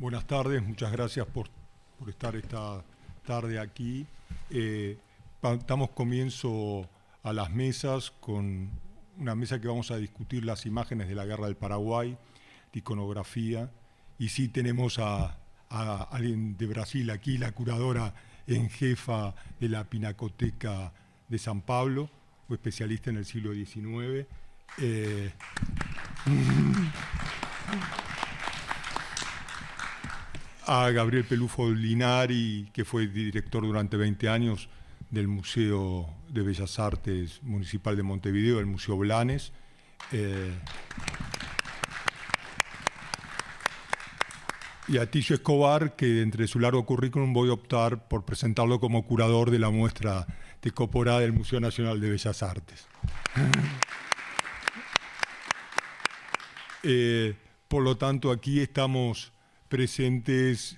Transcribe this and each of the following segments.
Buenas tardes, muchas gracias por estar esta tarde aquí. Damos comienzo a las mesas con una mesa que vamos a discutir las imágenes de la Guerra del Paraguay, de iconografía, y sí tenemos a alguien de Brasil aquí, la curadora en jefa de la Pinacoteca de San Pablo, o especialista en el siglo XIX. A Gabriel Pelufo Linari, que fue director durante 20 años del Museo de Bellas Artes Municipal de Montevideo, el Museo Blanes. Y a Ticio Escobar, que entre su largo currículum voy a optar por presentarlo como curador de la muestra de Coporá del Museo Nacional de Bellas Artes. Por lo tanto, aquí estamos presentes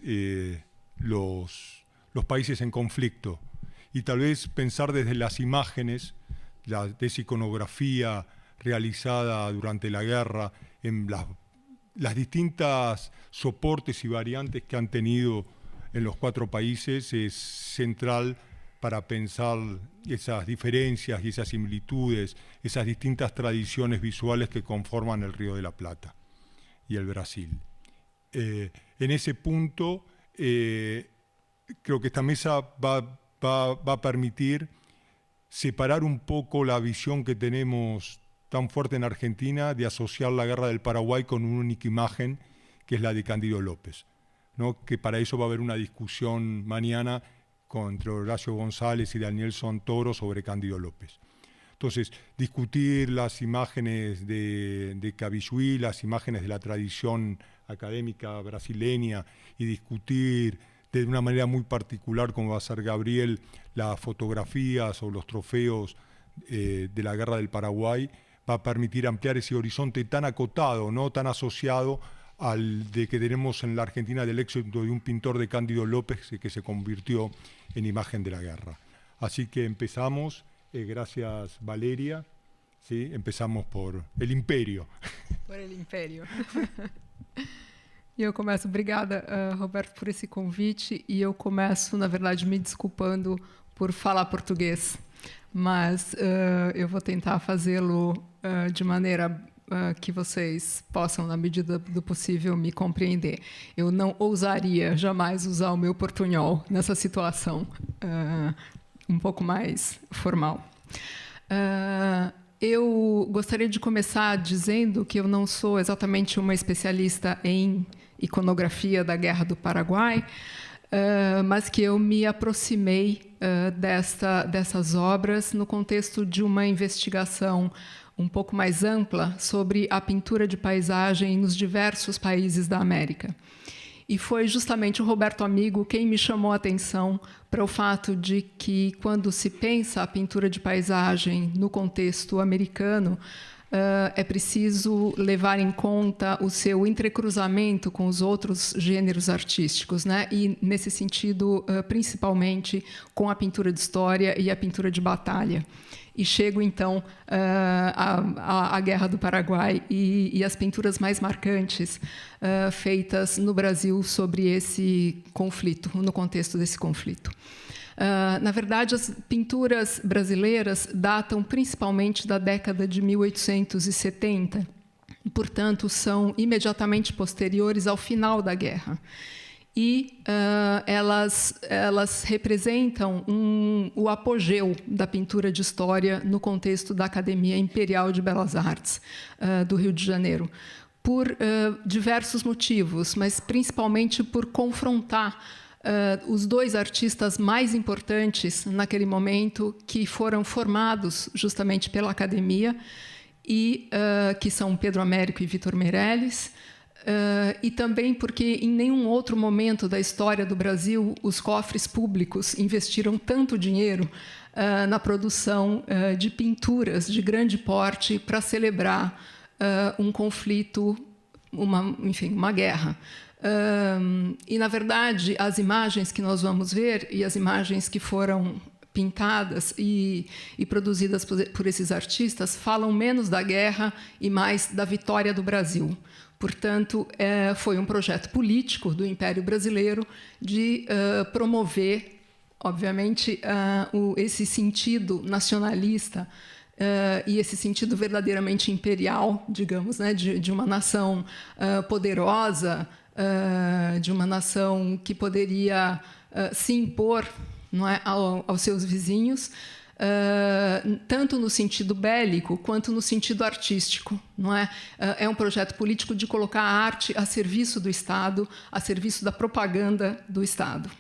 los países en conflicto, y tal vez pensar desde las imágenes, de esa iconografía realizada durante la guerra, en las distintas soportes y variantes que han tenido en los 4 países, es central para pensar esas diferencias y esas similitudes, esas distintas tradiciones visuales que conforman el Río de la Plata y el Brasil. En ese punto, creo que esta mesa va a permitir separar un poco la visión que tenemos tan fuerte en Argentina de asociar la Guerra del Paraguay con una única imagen, que es la de Cándido López, ¿no? Que para eso va a haber una discusión mañana entre Horacio González y Daniel Santoro sobre Cándido López. Entonces, discutir las imágenes de Cavisuí, las imágenes de la tradición académica brasileña, y discutir de una manera muy particular, como va a ser Gabriel, las fotografías o los trofeos de la Guerra del Paraguay, va a permitir ampliar ese horizonte tan acotado, no tan asociado al de que tenemos en la Argentina del éxito de un pintor de Cándido López que se convirtió en imagen de la guerra. Así que empezamos. Gracias, Valeria. Sí, empezamos por el Império. Por el Império. E eu começo, obrigada, Roberto, por esse convite, e eu começo, na verdade, me desculpando por falar português, mas eu vou tentar fazê-lo de maneira que vocês possam, na medida do possível, me compreender. Eu não ousaria jamais usar o meu portunhol nessa situação um pouco mais formal. Eu gostaria de começar dizendo que eu não sou exatamente uma especialista em iconografia da Guerra do Paraguai, mas que eu me aproximei dessas obras no contexto de uma investigação um pouco mais ampla sobre a pintura de paisagem nos diversos países da América. E foi justamente o Roberto Amigo quem me chamou a atenção para o fato de que, quando se pensa a pintura de paisagem no contexto americano, é preciso levar em conta o seu entrecruzamento com os outros gêneros artísticos, né? E, nesse sentido, principalmente com a pintura de história e a pintura de batalha. E chego, então, à Guerra do Paraguai e as pinturas mais marcantes feitas no Brasil sobre esse conflito, no contexto desse conflito. Na verdade, as pinturas brasileiras datam principalmente da década de 1870, e, portanto, são imediatamente posteriores ao final da guerra. E elas representam o apogeu da pintura de história no contexto da Academia Imperial de Belas Artes do Rio de Janeiro, por diversos motivos, mas principalmente por confrontar os 2 artistas mais importantes naquele momento, que foram formados justamente pela Academia, e que são Pedro Américo e Vitor Meirelles, e também porque em nenhum outro momento da história do Brasil os cofres públicos investiram tanto dinheiro na produção de pinturas de grande porte para celebrar um conflito, uma guerra. E, na verdade, as imagens que nós vamos ver e as imagens que foram pintadas e produzidas por esses artistas falam menos da guerra e mais da vitória do Brasil. Portanto, foi um projeto político do Império Brasileiro de promover, obviamente, esse sentido nacionalista e esse sentido verdadeiramente imperial, digamos, né, de uma nação poderosa, de uma nação que poderia se impor, não é, aos seus vizinhos, tanto no sentido bélico quanto no sentido artístico, não é? É um projeto político de colocar a arte a serviço do Estado, a serviço da propaganda do Estado.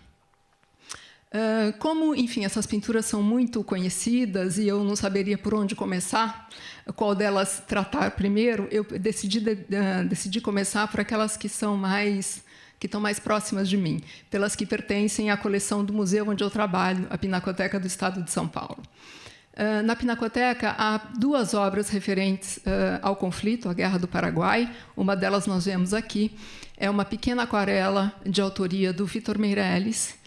Como, enfim, essas pinturas são muito conhecidas e eu não saberia por onde começar, qual delas tratar primeiro, eu decidi começar por aquelas que estão mais próximas de mim, pelas que pertencem à coleção do museu onde eu trabalho, a Pinacoteca do Estado de São Paulo. Na Pinacoteca há 2 obras referentes ao conflito, à Guerra do Paraguai. Uma delas nós vemos aqui, é uma pequena aquarela de autoria do Vitor Meirelles,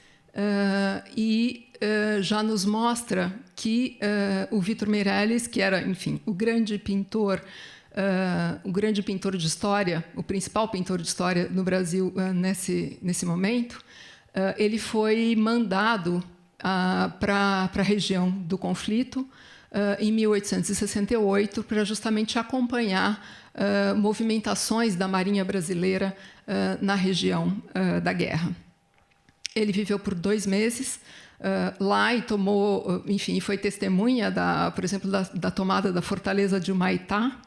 e já nos mostra que o Vitor Meirelles, que era, enfim, o grande pintor de história, o principal pintor de história no Brasil nesse momento, ele foi mandado para a região do conflito em 1868 para justamente acompanhar movimentações da Marinha Brasileira na região da guerra. Ele viveu por 2 meses lá e tomou, enfim, foi testemunha, por exemplo, da tomada da fortaleza de Humaitá.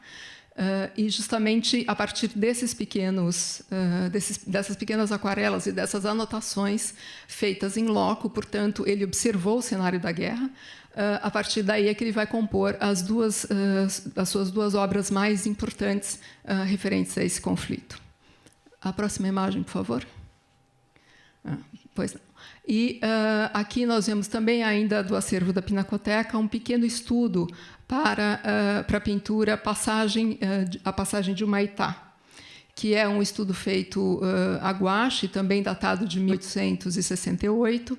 E justamente a partir dessas pequenas aquarelas e dessas anotações feitas em loco, portanto, ele observou o cenário da guerra. A partir daí é que ele vai compor as suas 2 obras mais importantes referentes a esse conflito. A próxima imagem, por favor. Pois não. E aqui nós vemos também, ainda do acervo da Pinacoteca, um pequeno estudo para a pintura A Passagem de Humaitá, que é um estudo feito a guache, também datado de 1868,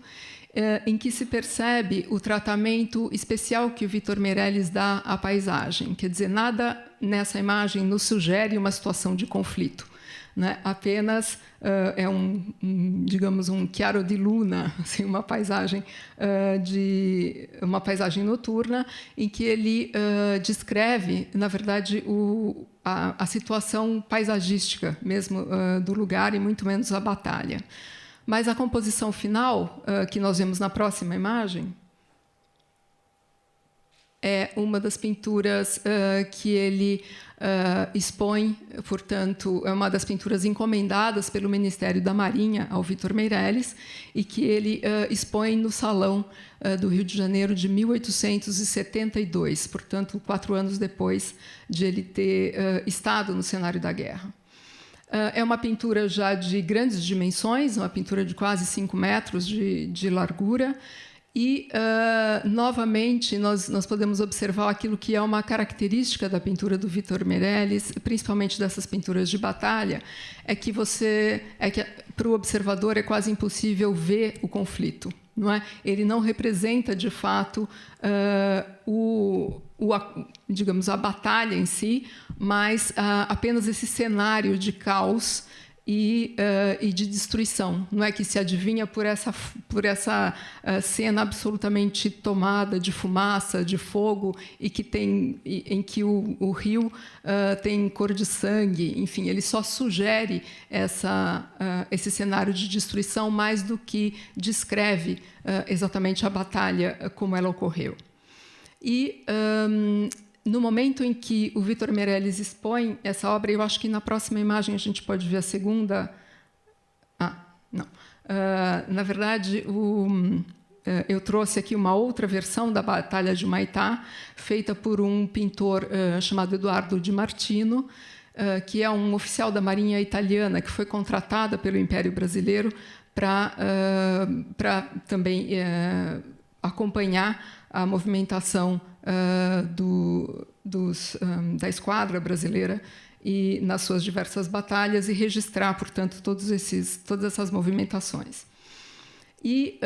em que se percebe o tratamento especial que o Vitor Meirelles dá à paisagem. Quer dizer, nada nessa imagem nos sugere uma situação de conflito, né? Apenas é digamos, um chiaro di luna, assim, uma paisagem noturna, em que ele descreve, na verdade, a situação paisagística mesmo do lugar e muito menos a batalha. Mas a composição final, que nós vemos na próxima imagem, é uma das pinturas que ele expõe, portanto, é uma das pinturas encomendadas pelo Ministério da Marinha ao Vitor Meirelles e que ele expõe no Salão do Rio de Janeiro de 1872, portanto, 4 anos depois de ele ter estado no cenário da guerra. É uma pintura já de grandes dimensões, uma pintura de quase 5 metros de largura. E, novamente, nós podemos observar aquilo que é uma característica da pintura do Vitor Meirelles, principalmente dessas pinturas de batalha, é que para o observador é quase impossível ver o conflito, não é? Ele não representa, de fato, digamos, a batalha em si, mas apenas esse cenário de caos e de destruição, não é, que se adivinha por essa cena absolutamente tomada de fumaça, de fogo, e em que o rio tem cor de sangue. Enfim, ele só sugere esse cenário de destruição mais do que descreve exatamente a batalha como ela ocorreu. E no momento em que o Vitor Meirelles expõe essa obra, eu acho que na próxima imagem a gente pode ver a segunda. Não. Na verdade, eu trouxe aqui uma outra versão da Batalha de Humaitá, feita por um pintor chamado Eduardo Di Martino, que é um oficial da Marinha italiana que foi contratada pelo Império Brasileiro para também acompanhar a movimentação da esquadra brasileira e nas suas diversas batalhas e registrar, portanto, todas essas movimentações. E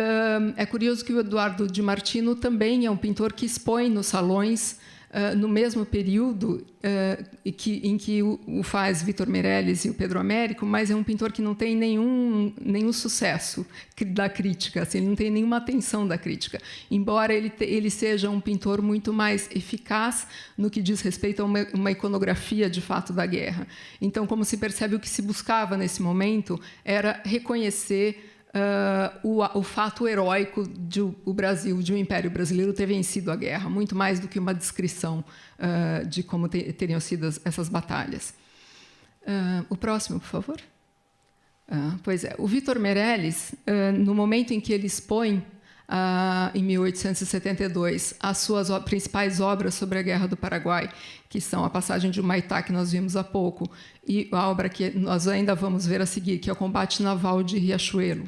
é curioso que o Eduardo Di Martino também é um pintor que expõe nos salões no mesmo período em que o faz Vitor Meirelles e o Pedro Américo, mas é um pintor que não tem nenhum sucesso da crítica, assim, ele não tem nenhuma atenção da crítica, embora ele seja um pintor muito mais eficaz no que diz respeito a uma iconografia de fato da guerra. Então, como se percebe, o que se buscava nesse momento era reconhecer o fato heróico de o Brasil, de o Império Brasileiro ter vencido a guerra, muito mais do que uma descrição de como teriam sido essas batalhas. O próximo, por favor. Pois é, o Vitor Meirelles, no momento em que ele expõe, em 1872, as suas principais obras sobre a Guerra do Paraguai, que são a Passagem de Humaitá, que nós vimos há pouco, e a obra que nós ainda vamos ver a seguir, que é o Combate Naval de Riachuelo.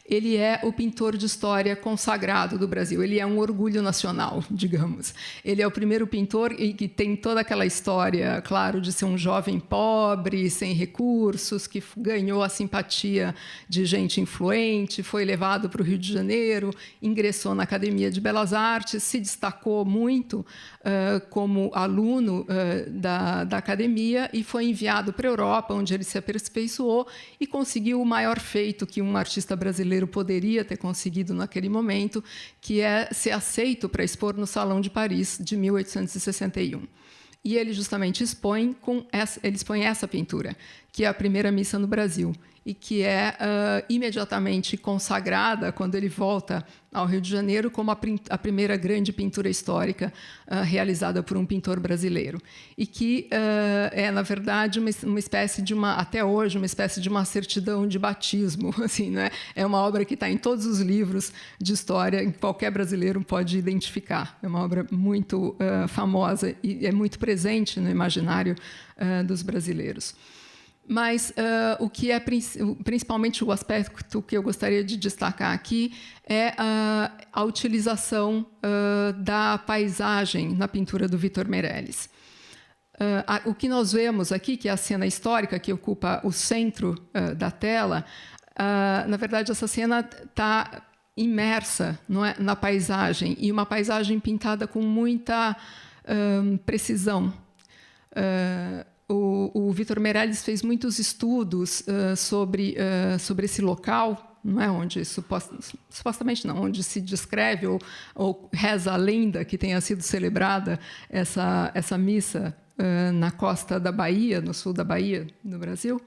Ele é o pintor de história consagrado do Brasil. Ele é um orgulho nacional, digamos. Ele é o primeiro pintor que tem toda aquela história, claro, de ser um jovem pobre, sem recursos, que ganhou a simpatia de gente influente, foi levado para o Rio de Janeiro, ingressou na Academia de Belas Artes, se destacou muito como aluno da academia e foi enviado para a Europa, onde ele se aperfeiçoou e conseguiu o maior feito que um artista brasileiro poderia ter conseguido naquele momento, que é ser aceito para expor no Salão de Paris de 1861. E ele justamente expõe essa pintura, que é a primeira missa no Brasil, e que é imediatamente consagrada quando ele volta ao Rio de Janeiro como a primeira grande pintura histórica realizada por um pintor brasileiro. E que é, na verdade, uma espécie de até hoje, uma espécie de uma certidão de batismo. Assim, né? É uma obra que está em todos os livros de história, que qualquer brasileiro pode identificar. É uma obra muito famosa e é muito presente no imaginário dos brasileiros. Mas o que é principalmente o aspecto que eu gostaria de destacar aqui é a utilização da paisagem na pintura do Vitor Meirelles. O que nós vemos aqui, que é a cena histórica que ocupa o centro da tela, na verdade, essa cena está imersa, não é, na paisagem, e uma paisagem pintada com muita precisão. O Vitor Meirelles fez muitos estudos sobre esse local, não é, onde supostamente não, onde se descreve ou reza a lenda que tenha sido celebrada essa missa na costa da Bahia, no sul da Bahia, no Brasil.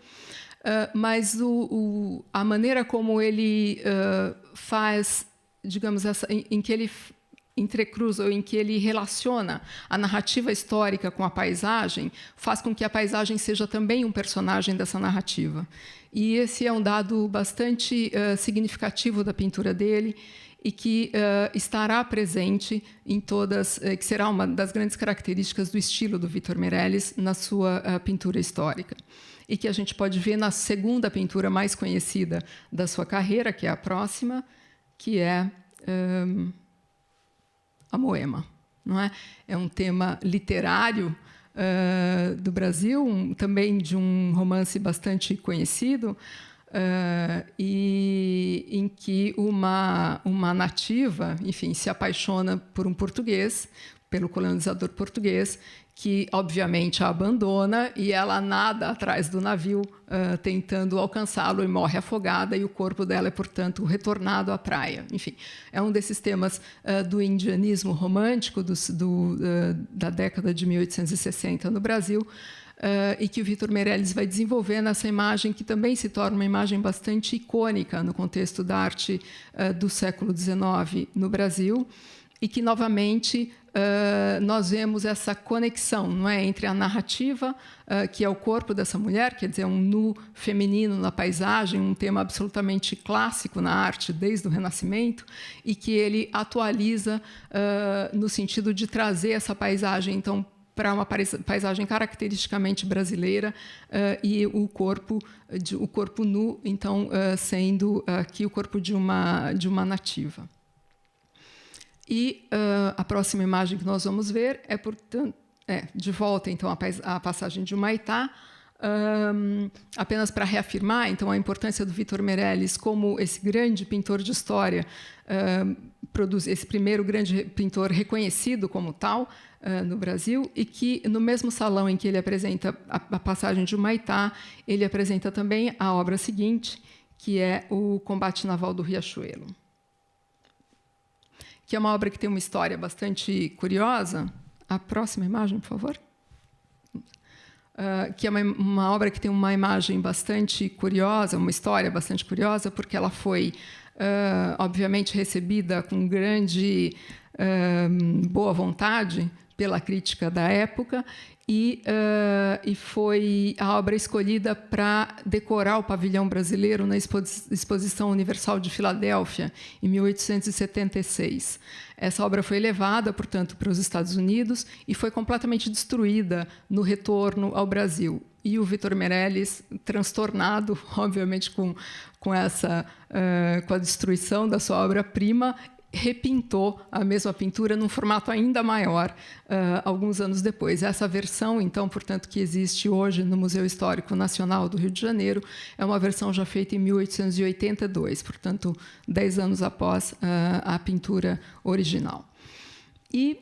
Mas a maneira como ele faz, digamos, em que ele entrecruza, ou em que ele relaciona a narrativa histórica com a paisagem, faz com que a paisagem seja também um personagem dessa narrativa. E esse é um dado bastante significativo da pintura dele e que estará presente em que será uma das grandes características do estilo do Vitor Meirelles na sua pintura histórica. E que a gente pode ver na segunda pintura mais conhecida da sua carreira, que é a próxima, que é a Moema, não é? É um tema literário do Brasil, também de um romance bastante conhecido, e em que uma nativa, enfim, se apaixona por um português, pelo colonizador português, que obviamente a abandona e ela nada atrás do navio tentando alcançá-lo e morre afogada, e o corpo dela é, portanto, retornado à praia. Enfim, é um desses temas do indianismo romântico da década de 1860 no Brasil, e que o Vitor Meirelles vai desenvolver nessa imagem, que também se torna uma imagem bastante icônica no contexto da arte do século XIX no Brasil, e que, novamente, nós vemos essa conexão, não é, entre a narrativa, que é o corpo dessa mulher, quer dizer, um nu feminino na paisagem, um tema absolutamente clássico na arte desde o Renascimento, e que ele atualiza no sentido de trazer essa paisagem, então, para uma paisagem caracteristicamente brasileira, e o corpo nu, então, sendo aqui o corpo de uma nativa. E a próxima imagem que nós vamos ver é, portanto, de volta, então, a passagem de Humaitá, apenas para reafirmar, então, a importância do Vítor Meirelles como esse grande pintor de história, esse primeiro grande pintor reconhecido como tal no Brasil, e que, no mesmo salão em que ele apresenta a passagem de Humaitá, ele apresenta também a obra seguinte, que é o Combate Naval do Riachuelo, que é uma obra que tem uma história bastante curiosa. A próxima imagem, por favor. Que é uma obra que tem uma imagem bastante curiosa, uma história bastante curiosa, porque ela foi, obviamente, recebida com grande boa vontade pela crítica da época, e foi a obra escolhida para decorar o pavilhão brasileiro na Exposição Universal de Filadélfia, em 1876. Essa obra foi levada, portanto, para os Estados Unidos e foi completamente destruída no retorno ao Brasil. E o Vítor Meirelles, transtornado, obviamente, com a destruição da sua obra-prima, repintou a mesma pintura num formato ainda maior alguns anos depois. Essa versão, então, portanto, que existe hoje no Museu Histórico Nacional do Rio de Janeiro, é uma versão já feita em 1882, portanto, 10 anos após a pintura original. E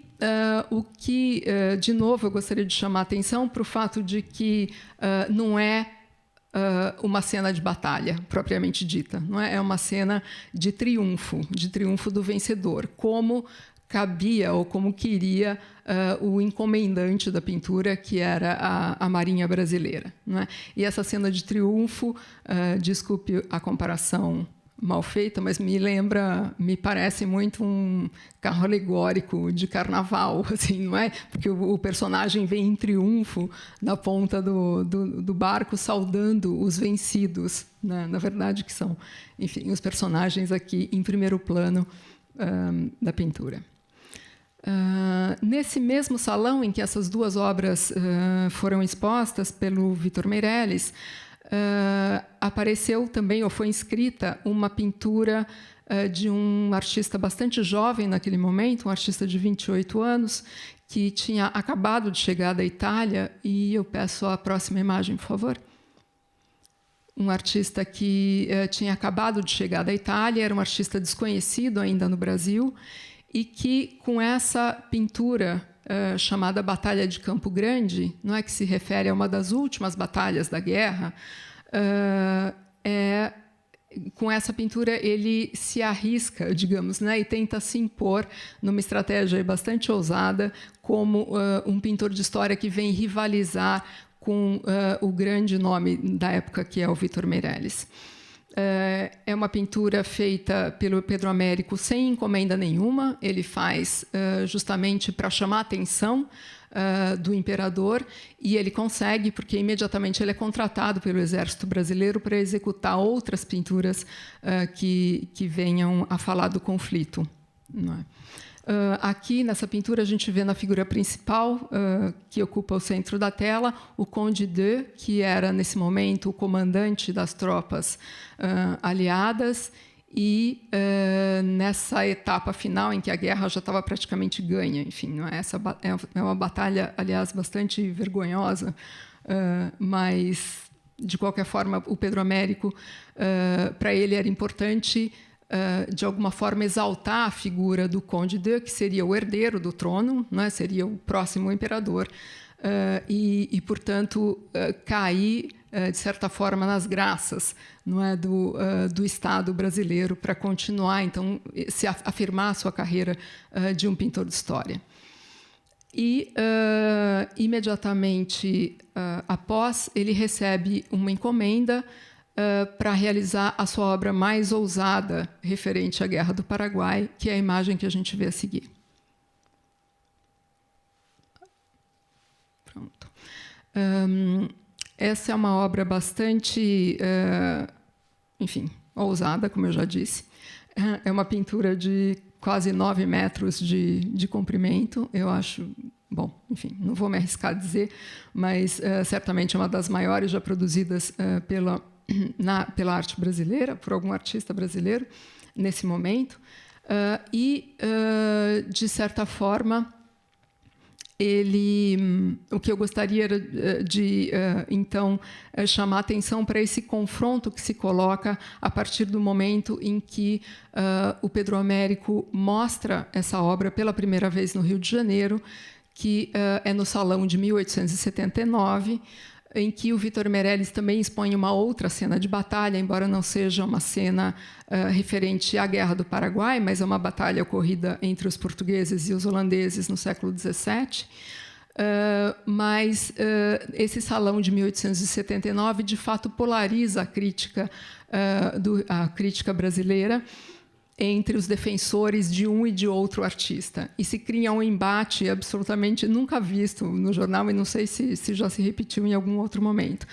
o que, de novo, eu gostaria de chamar a atenção para o fato de que não é uma cena de batalha, propriamente dita. Não é? É uma cena de triunfo do vencedor, como cabia ou como queria o encomendante da pintura, que era a Marinha Brasileira. Não é? E essa cena de triunfo, desculpe a comparação mal feita, mas me parece muito um carro alegórico de carnaval, assim, não é? Porque o personagem vem em triunfo na ponta do barco, saudando os vencidos, né? Na verdade, que são, enfim, os personagens aqui em primeiro plano da pintura. Nesse mesmo salão em que essas duas obras foram expostas pelo Vítor Meirelles, apareceu também, ou foi inscrita, uma pintura de um artista bastante jovem naquele momento, um artista de 28 anos, que tinha acabado de chegar da Itália, e eu peço a próxima imagem, por favor. Um artista que tinha acabado de chegar da Itália, era um artista desconhecido ainda no Brasil, e que, com essa pintura chamada Batalha de Campo Grande, não é, que se refere a uma das últimas batalhas da guerra, com essa pintura ele se arrisca, digamos, né, e tenta se impor numa estratégia bastante ousada como um pintor de história que vem rivalizar com o grande nome da época, que é o Vítor Meirelles. É uma pintura feita pelo Pedro Américo sem encomenda nenhuma. Ele faz justamente para chamar a atenção do imperador, e ele consegue, porque imediatamente ele é contratado pelo Exército Brasileiro para executar outras pinturas que venham a falar do conflito. Não é? Aqui, nessa pintura, a gente vê na figura principal, que ocupa o centro da tela, o Conde de, que era, nesse momento, o comandante das tropas aliadas, e nessa etapa final, em que a guerra já estava praticamente ganha. Enfim, não é? Essa é uma batalha, aliás, bastante vergonhosa, mas, de qualquer forma, o Pedro Américo, para ele, era importante de alguma forma exaltar a figura do Conde de, que seria o herdeiro do trono, né? Seria o próximo imperador, e portanto, cair, de certa forma, nas graças, não é, do Estado brasileiro, para continuar, então, se afirmar a sua carreira de um pintor de história. E, imediatamente após, ele recebe uma encomenda para realizar a sua obra mais ousada referente à Guerra do Paraguai, que é a imagem que a gente vê a seguir. Pronto. Essa é uma obra bastante, enfim, ousada, como eu já disse. É uma pintura de quase 9 metros de comprimento. Eu acho, bom, enfim, não vou me arriscar a dizer, mas certamente é uma das maiores já produzidas pela arte brasileira, por algum artista brasileiro, nesse momento. De certa forma, o que eu gostaria de, então, chamar a atenção para esse confronto que se coloca a partir do momento em que o Pedro Américo mostra essa obra pela primeira vez no Rio de Janeiro, que é no Salão de 1879, em que o Vitor Meirelles também expõe uma outra cena de batalha, embora não seja uma cena referente à Guerra do Paraguai, mas é uma batalha ocorrida entre os portugueses e os holandeses no século XVII. Mas esse Salão de 1879, de fato, polariza a crítica brasileira entre os defensores de um e de outro artista. E se cria um embate absolutamente nunca visto no jornal, e não sei se já se repetiu em algum outro momento.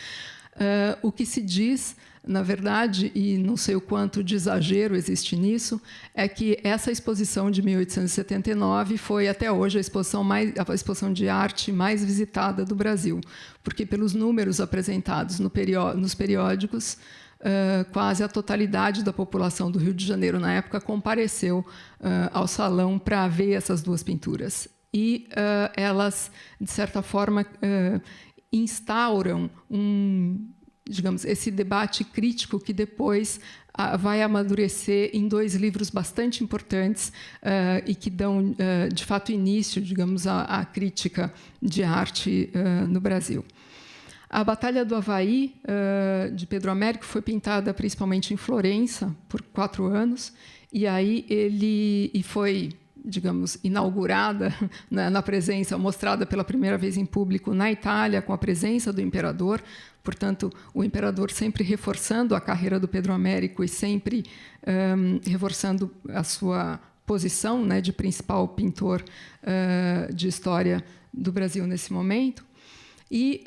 O que se diz, na verdade, e não sei o quanto de exagero existe nisso, é que essa exposição de 1879 foi, até hoje, a exposição de arte mais visitada do Brasil, porque, pelos números apresentados nos periódicos, quase a totalidade da população do Rio de Janeiro, na época, compareceu ao salão para ver essas duas pinturas. E elas, de certa forma, instauram digamos, esse debate crítico que depois vai amadurecer em dois livros bastante importantes e que dão, de fato, início, digamos, à crítica de arte no Brasil. A Batalha do Havaí, de Pedro Américo, foi pintada principalmente em Florença por 4 anos, e aí ele foi, digamos, inaugurada na presença, mostrada pela primeira vez em público na Itália, com a presença do imperador. Portanto, o imperador sempre reforçando a carreira do Pedro Américo e sempre reforçando a sua posição, né, de principal pintor de história do Brasil nesse momento. E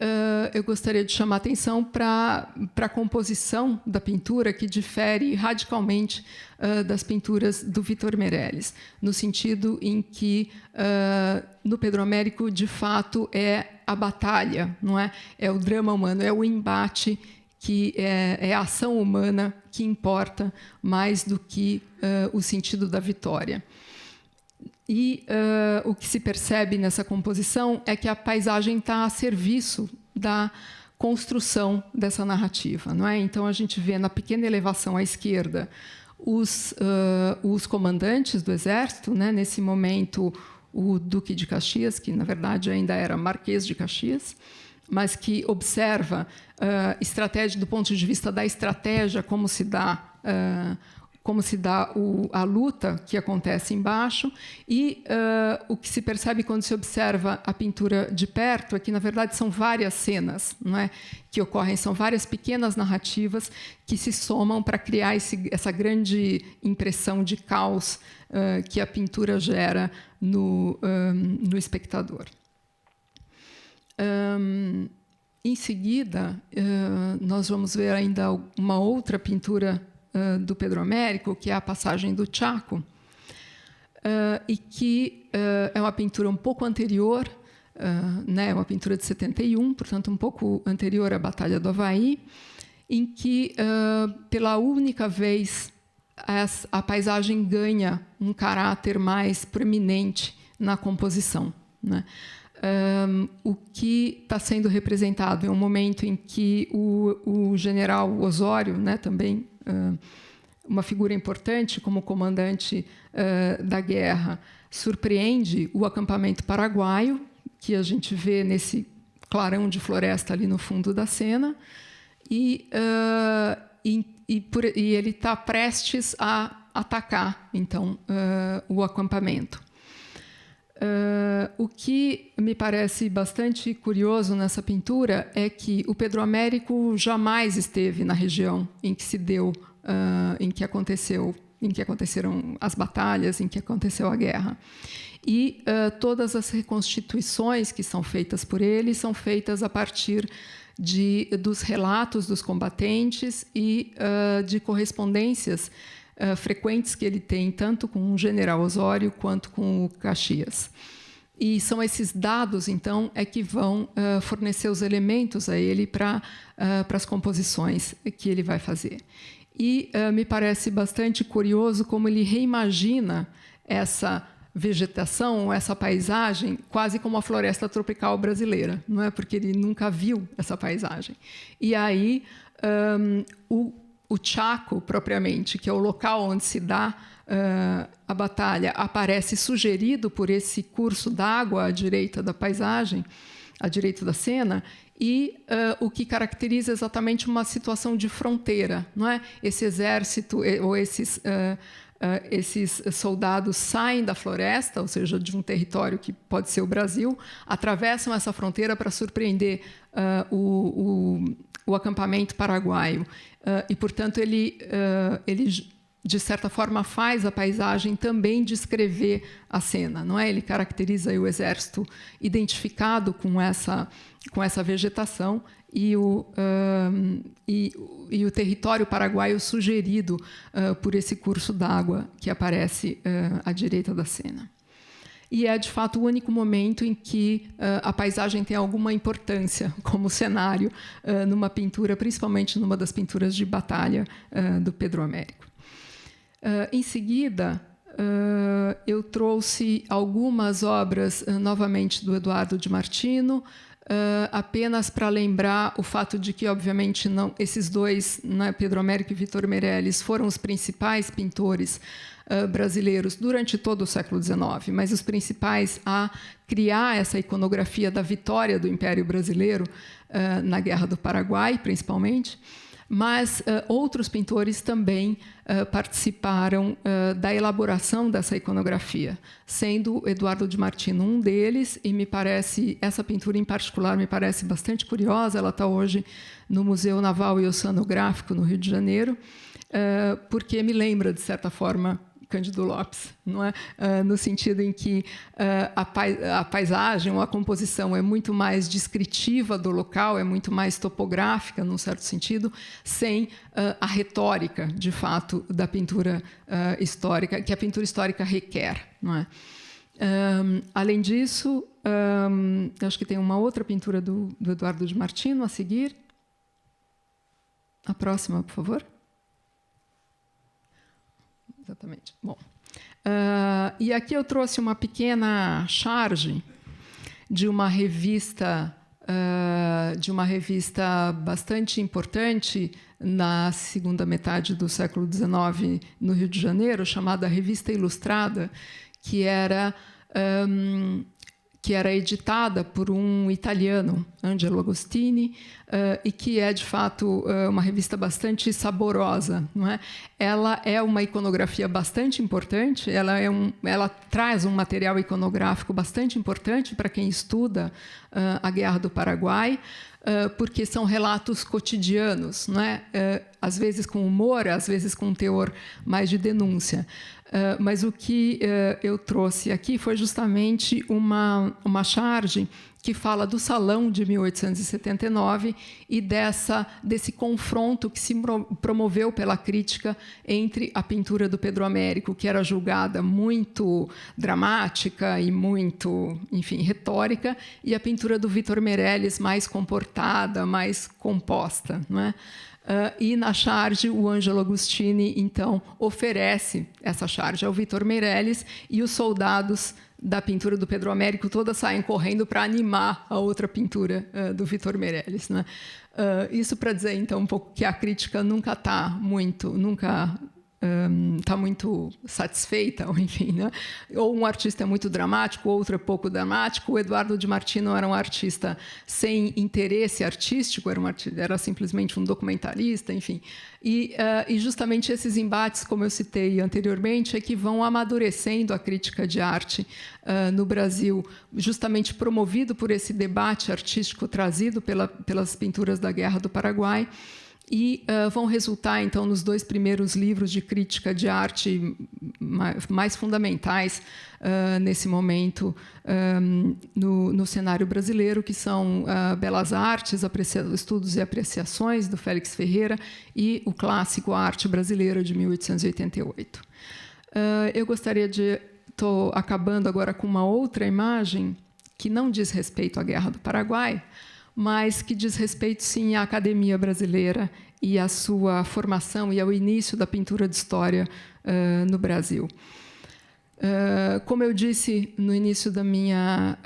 eu gostaria de chamar a atenção para a composição da pintura, que difere radicalmente das pinturas do Vitor Meirelles, no sentido em que, no Pedro Américo, de fato, é a batalha, não é? É o drama humano, é o embate, que é a ação humana que importa mais do que o sentido da vitória. E o que se percebe nessa composição é que a paisagem está a serviço da construção dessa narrativa, não é? Então, a gente vê na pequena elevação à esquerda os comandantes do exército, né? Nesse momento, o Duque de Caxias, que, na verdade, ainda era Marquês de Caxias, mas que observa estratégia do ponto de vista da estratégia, como se dá a luta que acontece embaixo, e o que se percebe quando se observa a pintura de perto é que, na verdade, são várias cenas, não é, que ocorrem, são várias pequenas narrativas que se somam para criar essa grande impressão de caos que a pintura gera no espectador. Em seguida, nós vamos ver ainda uma outra pintura do Pedro Américo, que é a Passagem do Chaco, e que é uma pintura um pouco anterior, né, uma pintura de 71, portanto, um pouco anterior à Batalha do Havaí, em que, pela única vez, a paisagem ganha um caráter mais proeminente na composição, né? O que está sendo representado é um momento em que o general Osório, né, também uma figura importante como comandante da guerra, surpreende o acampamento paraguaio, que a gente vê nesse clarão de floresta ali no fundo da cena, e ele está prestes a atacar, então, o acampamento. O que me parece bastante curioso nessa pintura é que o Pedro Américo jamais esteve na região em que se deu, em que aconteceram as batalhas, em que aconteceu a guerra. E todas as reconstituições que são feitas por ele são feitas a partir dos relatos dos combatentes e de correspondências frequentes que ele tem, tanto com o general Osório quanto com o Caxias. E são esses dados, então, que vão fornecer os elementos a ele para as composições que ele vai fazer. E me parece bastante curioso como ele reimagina essa vegetação, essa paisagem, quase como a floresta tropical brasileira, não é? Porque ele nunca viu essa paisagem. E aí o Chaco, propriamente, que é o local onde se dá a batalha, aparece sugerido por esse curso d'água à direita da paisagem, à direita da cena, e o que caracteriza exatamente uma situação de fronteira, não é? Esse exército ou esses soldados saem da floresta, ou seja, de um território que pode ser o Brasil, atravessam essa fronteira para surpreender o acampamento paraguaio. E, portanto, ele, de certa forma, faz a paisagem também descrever a cena, não é? Ele caracteriza aí o exército identificado com essa vegetação e o território paraguaio sugerido por esse curso d'água que aparece à direita da cena. E é, de fato, o único momento em que a paisagem tem alguma importância como cenário numa pintura, principalmente numa das pinturas de batalha do Pedro Américo. Em seguida, eu trouxe algumas obras, novamente, do Eduardo de Martino, apenas para lembrar o fato de que, obviamente, esses dois, né, Pedro Américo e Vitor Meirelles, foram os principais pintores brasileiros durante todo o século XIX, mas os principais a criar essa iconografia da vitória do Império Brasileiro na Guerra do Paraguai, principalmente. Mas outros pintores também participaram da elaboração dessa iconografia, sendo Eduardo de Martino um deles, e me parece, essa pintura em particular me parece bastante curiosa, ela está hoje no Museu Naval e Oceanográfico, no Rio de Janeiro, porque me lembra, de certa forma, Cândido Lopes, não é? No sentido em que a paisagem ou a composição é muito mais descritiva do local, é muito mais topográfica, num certo sentido, sem a retórica, de fato, da pintura histórica, que a pintura histórica requer, não é? Além disso, acho que tem uma outra pintura do Eduardo de Martino a seguir. A próxima, por favor. Exatamente. Bom, e aqui eu trouxe uma pequena charge de uma revista bastante importante na segunda metade do século XIX no Rio de Janeiro, chamada Revista Ilustrada, que era editada por um italiano, Angelo Agostini, e que é, de fato, uma revista bastante saborosa, não é? Ela é uma iconografia bastante importante, ela traz um material iconográfico bastante importante para quem estuda a Guerra do Paraguai, porque são relatos cotidianos, não é? Às vezes com humor, às vezes com um teor mais de denúncia. Mas o que eu trouxe aqui foi justamente uma charge que fala do Salão de 1879 e desse confronto que se promoveu pela crítica entre a pintura do Pedro Américo, que era julgada muito dramática e muito, enfim, retórica, e a pintura do Vitor Meirelles, mais comportada, mais composta, não é? E na charge, o Angelo Agostini, então, oferece essa charge ao Vitor Meirelles, e os soldados da pintura do Pedro Américo todas saem correndo para animar a outra pintura do Vitor Meirelles, né? Isso para dizer, então, um pouco que a crítica nunca está muito satisfeita, ou enfim, né? Ou um artista é muito dramático, outro é pouco dramático. O Eduardo de Martino era um artista sem interesse artístico, era simplesmente um documentarista, enfim. E justamente esses embates, como eu citei anteriormente, é que vão amadurecendo a crítica de arte no Brasil, justamente promovido por esse debate artístico trazido pelas pinturas da Guerra do Paraguai, e vão resultar, então, nos dois primeiros livros de crítica de arte mais fundamentais nesse momento no cenário brasileiro, que são Belas Artes, Estudos e Apreciações, do Félix Ferreira, e o clássico A Arte Brasileira, de 1888. Eu gostaria de... Estou acabando agora com uma outra imagem que não diz respeito à Guerra do Paraguai, mas que diz respeito, sim, à Academia Brasileira e à sua formação e ao início da pintura de história no Brasil. Como eu disse no início da minha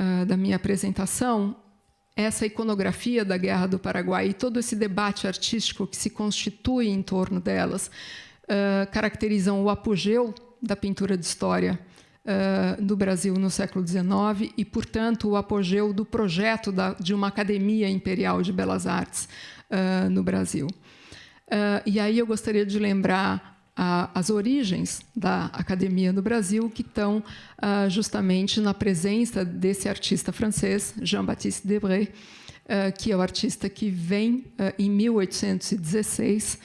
apresentação, essa iconografia da Guerra do Paraguai e todo esse debate artístico que se constitui em torno delas caracterizam o apogeu da pintura de história no Brasil no século XIX e, portanto, o apogeu do projeto de uma Academia Imperial de Belas Artes no Brasil. E aí eu gostaria de lembrar as origens da Academia no Brasil, que estão justamente na presença desse artista francês, Jean-Baptiste Debré, que é o artista que vem, em 1816,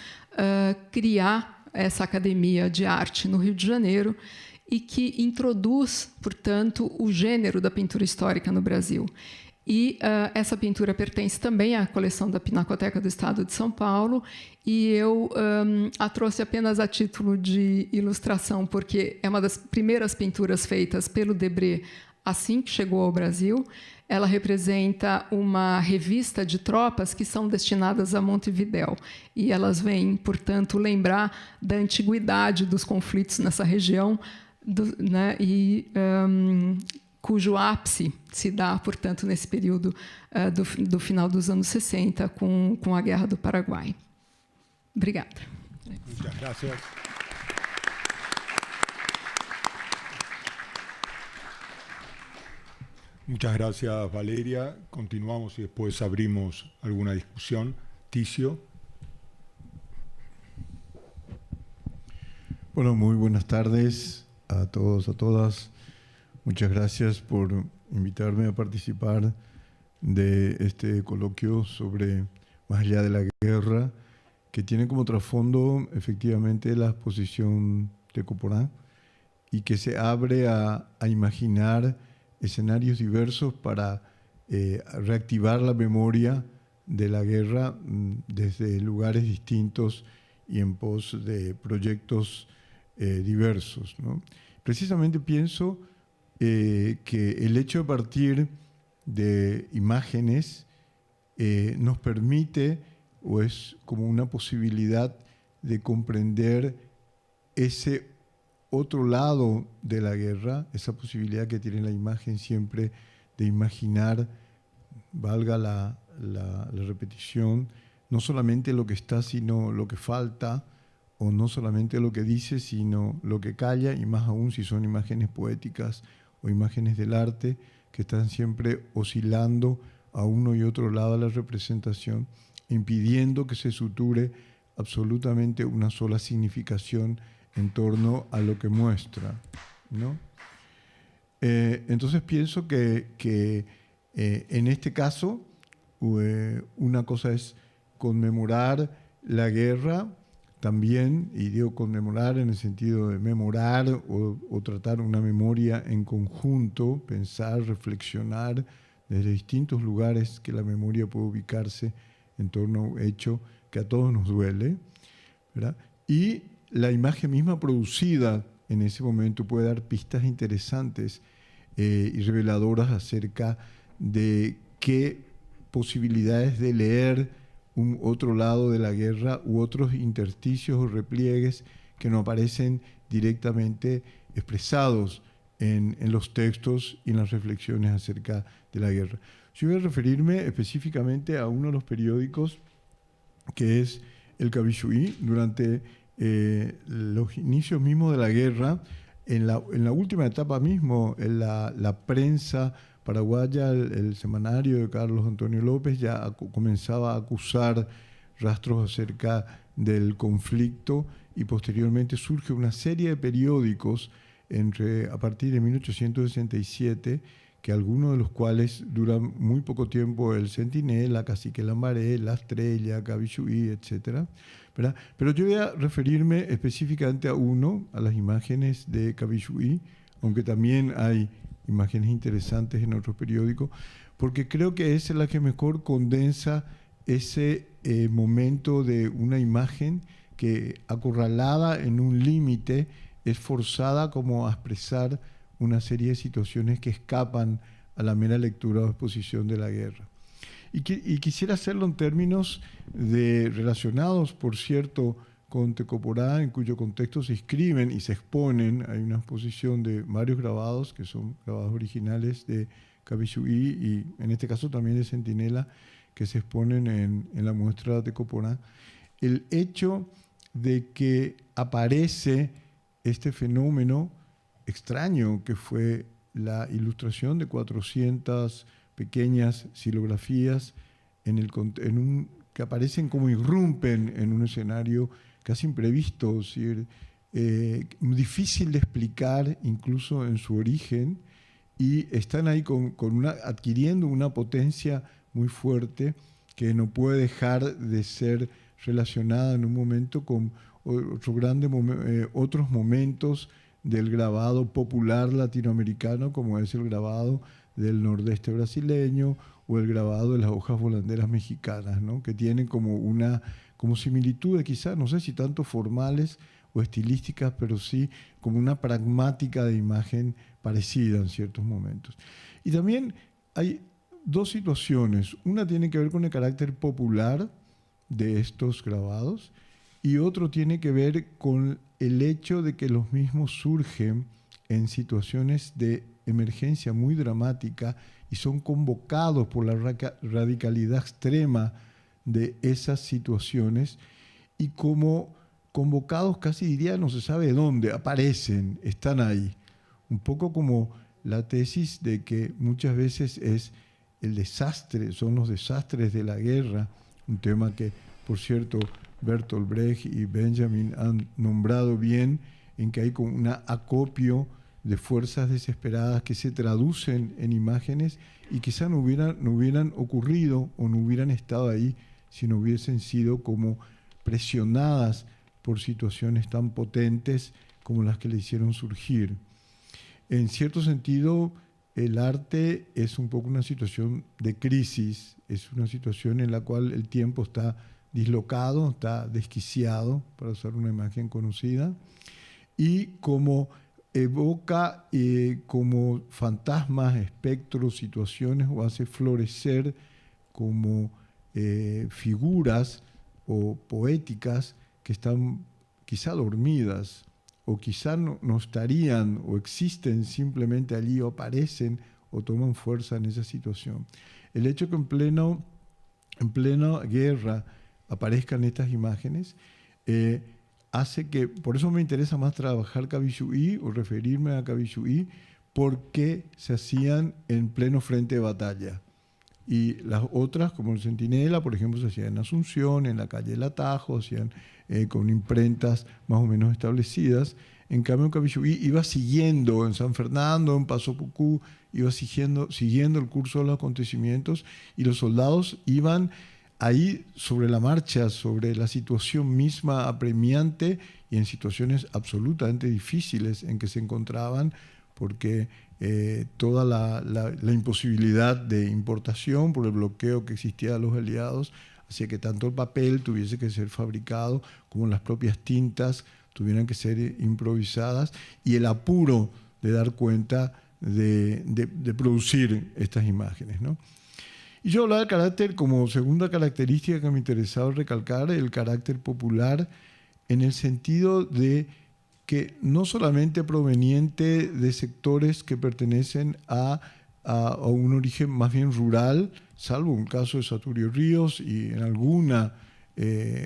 criar essa Academia de Arte no Rio de Janeiro e que introduz, portanto, o gênero da pintura histórica no Brasil. E essa pintura pertence também à coleção da Pinacoteca do Estado de São Paulo, e eu a trouxe apenas a título de ilustração, porque é uma das primeiras pinturas feitas pelo Debré assim que chegou ao Brasil. Ela representa uma revista de tropas que são destinadas a Montevidéu, e elas vêm, portanto, lembrar da antiguidade dos conflitos nessa região, cujo ápice se dá, portanto, nesse período do final dos anos 60, com a Guerra do Paraguai. Obrigada. Muchas gracias. Muchas gracias, Valeria. Continuamos y después abrimos alguna discusión. Ticio. Bueno, muy buenas tardes a todos, a todas. Muchas gracias por invitarme a participar de este coloquio sobre Más allá de la guerra, que tiene como trasfondo efectivamente la exposición de Couperin y que se abre a imaginar escenarios diversos para reactivar la memoria de la guerra desde lugares distintos y en pos de proyectos diversos, ¿no? Precisamente pienso que el hecho de partir de imágenes nos permite, o es como una posibilidad de comprender ese otro lado de la guerra, esa posibilidad que tiene la imagen siempre de imaginar, valga la repetición, no solamente lo que está, sino lo que falta, o no solamente lo que dice, sino lo que calla, y más aún si son imágenes poéticas o imágenes del arte que están siempre oscilando a uno y otro lado de la representación, impidiendo que se suture absolutamente una sola significación en torno a lo que muestra, ¿no? Entonces pienso que en este caso una cosa es conmemorar la guerra también, y digo conmemorar en el sentido de memorar o tratar una memoria en conjunto, pensar, reflexionar desde distintos lugares que la memoria puede ubicarse en torno a un hecho que a todos nos duele, ¿verdad? Y la imagen misma producida en ese momento puede dar pistas interesantes y reveladoras acerca de qué posibilidades de leer un otro lado de la guerra u otros intersticios o repliegues que no aparecen directamente expresados en los textos y en las reflexiones acerca de la guerra. Yo voy a referirme específicamente a uno de los periódicos que es El Cabixuí. Durante los inicios mismos de la guerra, en la última etapa mismo, en la prensa paraguaya, el semanario de Carlos Antonio López ya comenzaba a acusar rastros acerca del conflicto, y posteriormente surge una serie de periódicos a partir de 1867, que algunos de los cuales duran muy poco tiempo: El Centinela, Cacique Lambaré, La Estrella, Cabixuí, etc. ¿Verdad? Pero yo voy a referirme específicamente a las imágenes de Cabixuí, aunque también hay imágenes interesantes en otros periódicos, porque creo que esa es la que mejor condensa ese momento de una imagen que, acorralada en un límite, es forzada como a expresar una serie de situaciones que escapan a la mera lectura o exposición de la guerra. Y quisiera hacerlo en términos relacionados, por cierto, con Tecoporá, en cuyo contexto se inscriben y se exponen. Hay una exposición de varios grabados, que son grabados originales de Cabixuí y en este caso también de Centinela, que se exponen en la muestra de Tecoporá. El hecho de que aparece este fenómeno extraño que fue la ilustración de 400 pequeñas xilografías que aparecen como irrumpen en un escenario casi imprevisto, es decir, difícil de explicar incluso en su origen, y están ahí adquiriendo una potencia muy fuerte que no puede dejar de ser relacionada en un momento con otros momentos del grabado popular latinoamericano, como es el grabado del nordeste brasileño o el grabado de las hojas volanderas mexicanas, ¿no? Que tienen como similitudes quizás, no sé si tanto formales o estilísticas, pero sí como una pragmática de imagen parecida en ciertos momentos. Y también hay dos situaciones. Una tiene que ver con el carácter popular de estos grabados y otro tiene que ver con el hecho de que los mismos surgen en situaciones de emergencia muy dramática y son convocados por la radicalidad extrema de esas situaciones, y como convocados casi diría no se sabe dónde, aparecen, están ahí. Un poco como la tesis de que muchas veces es el desastre, son los desastres de la guerra, un tema que, por cierto, Bertolt Brecht y Benjamin han nombrado bien, en que hay como un acopio de fuerzas desesperadas que se traducen en imágenes y quizá no hubieran ocurrido o no hubieran estado ahí si no hubiesen sido como presionadas por situaciones tan potentes como las que le hicieron surgir. En cierto sentido, el arte es un poco una situación de crisis, es una situación en la cual el tiempo está dislocado, está desquiciado, para usar una imagen conocida, y como evoca como fantasmas, espectros, situaciones, o hace florecer como figuras o poéticas que están quizá dormidas, o quizá no estarían, o existen simplemente allí, o aparecen, o toman fuerza en esa situación. El hecho que en plena guerra aparezcan estas imágenes hace que, por eso me interesa más trabajar Cabixuí o referirme a Cabixuí, porque se hacían en pleno frente de batalla. Y las otras, como el Centinela, por ejemplo, se hacían en Asunción, en la calle del Atajo, hacían con imprentas más o menos establecidas. En cambio, Cabixuí iba siguiendo en San Fernando, en Paso Pucú, iba siguiendo el curso de los acontecimientos, y los soldados iban ahí sobre la marcha, sobre la situación misma apremiante y en situaciones absolutamente difíciles en que se encontraban, porque toda la imposibilidad de importación por el bloqueo que existía de los aliados hacía que tanto el papel tuviese que ser fabricado como las propias tintas tuvieran que ser improvisadas, y el apuro de dar cuenta de producir estas imágenes, ¿no? Y yo hablaba del carácter como segunda característica que me interesaba recalcar, el carácter popular, en el sentido de que no solamente proveniente de sectores que pertenecen a un origen más bien rural, salvo un caso de Saturio Ríos y en alguna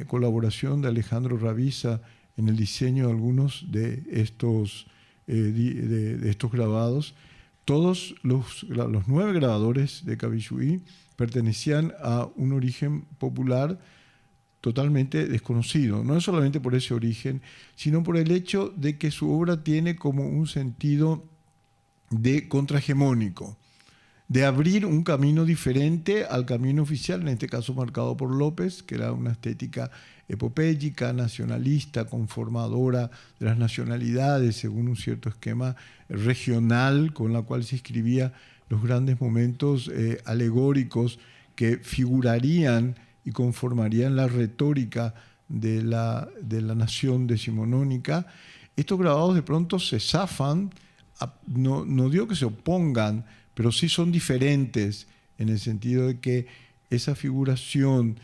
colaboración de Alejandro Rabiza en el diseño de algunos de estos grabados. Todos los 9 grabadores de Cabixuí pertenecían a un origen popular totalmente desconocido. No es solamente por ese origen, sino por el hecho de que su obra tiene como un sentido de contrahegemónico, de abrir un camino diferente al camino oficial, en este caso marcado por López, que era una estética epopéyica, nacionalista, conformadora de las nacionalidades según un cierto esquema regional con la cual se escribía los grandes momentos alegóricos que figurarían y conformarían la retórica de la nación decimonónica. Estos grabados de pronto se zafan, no digo que se opongan, pero sí son diferentes en el sentido de que esa figuración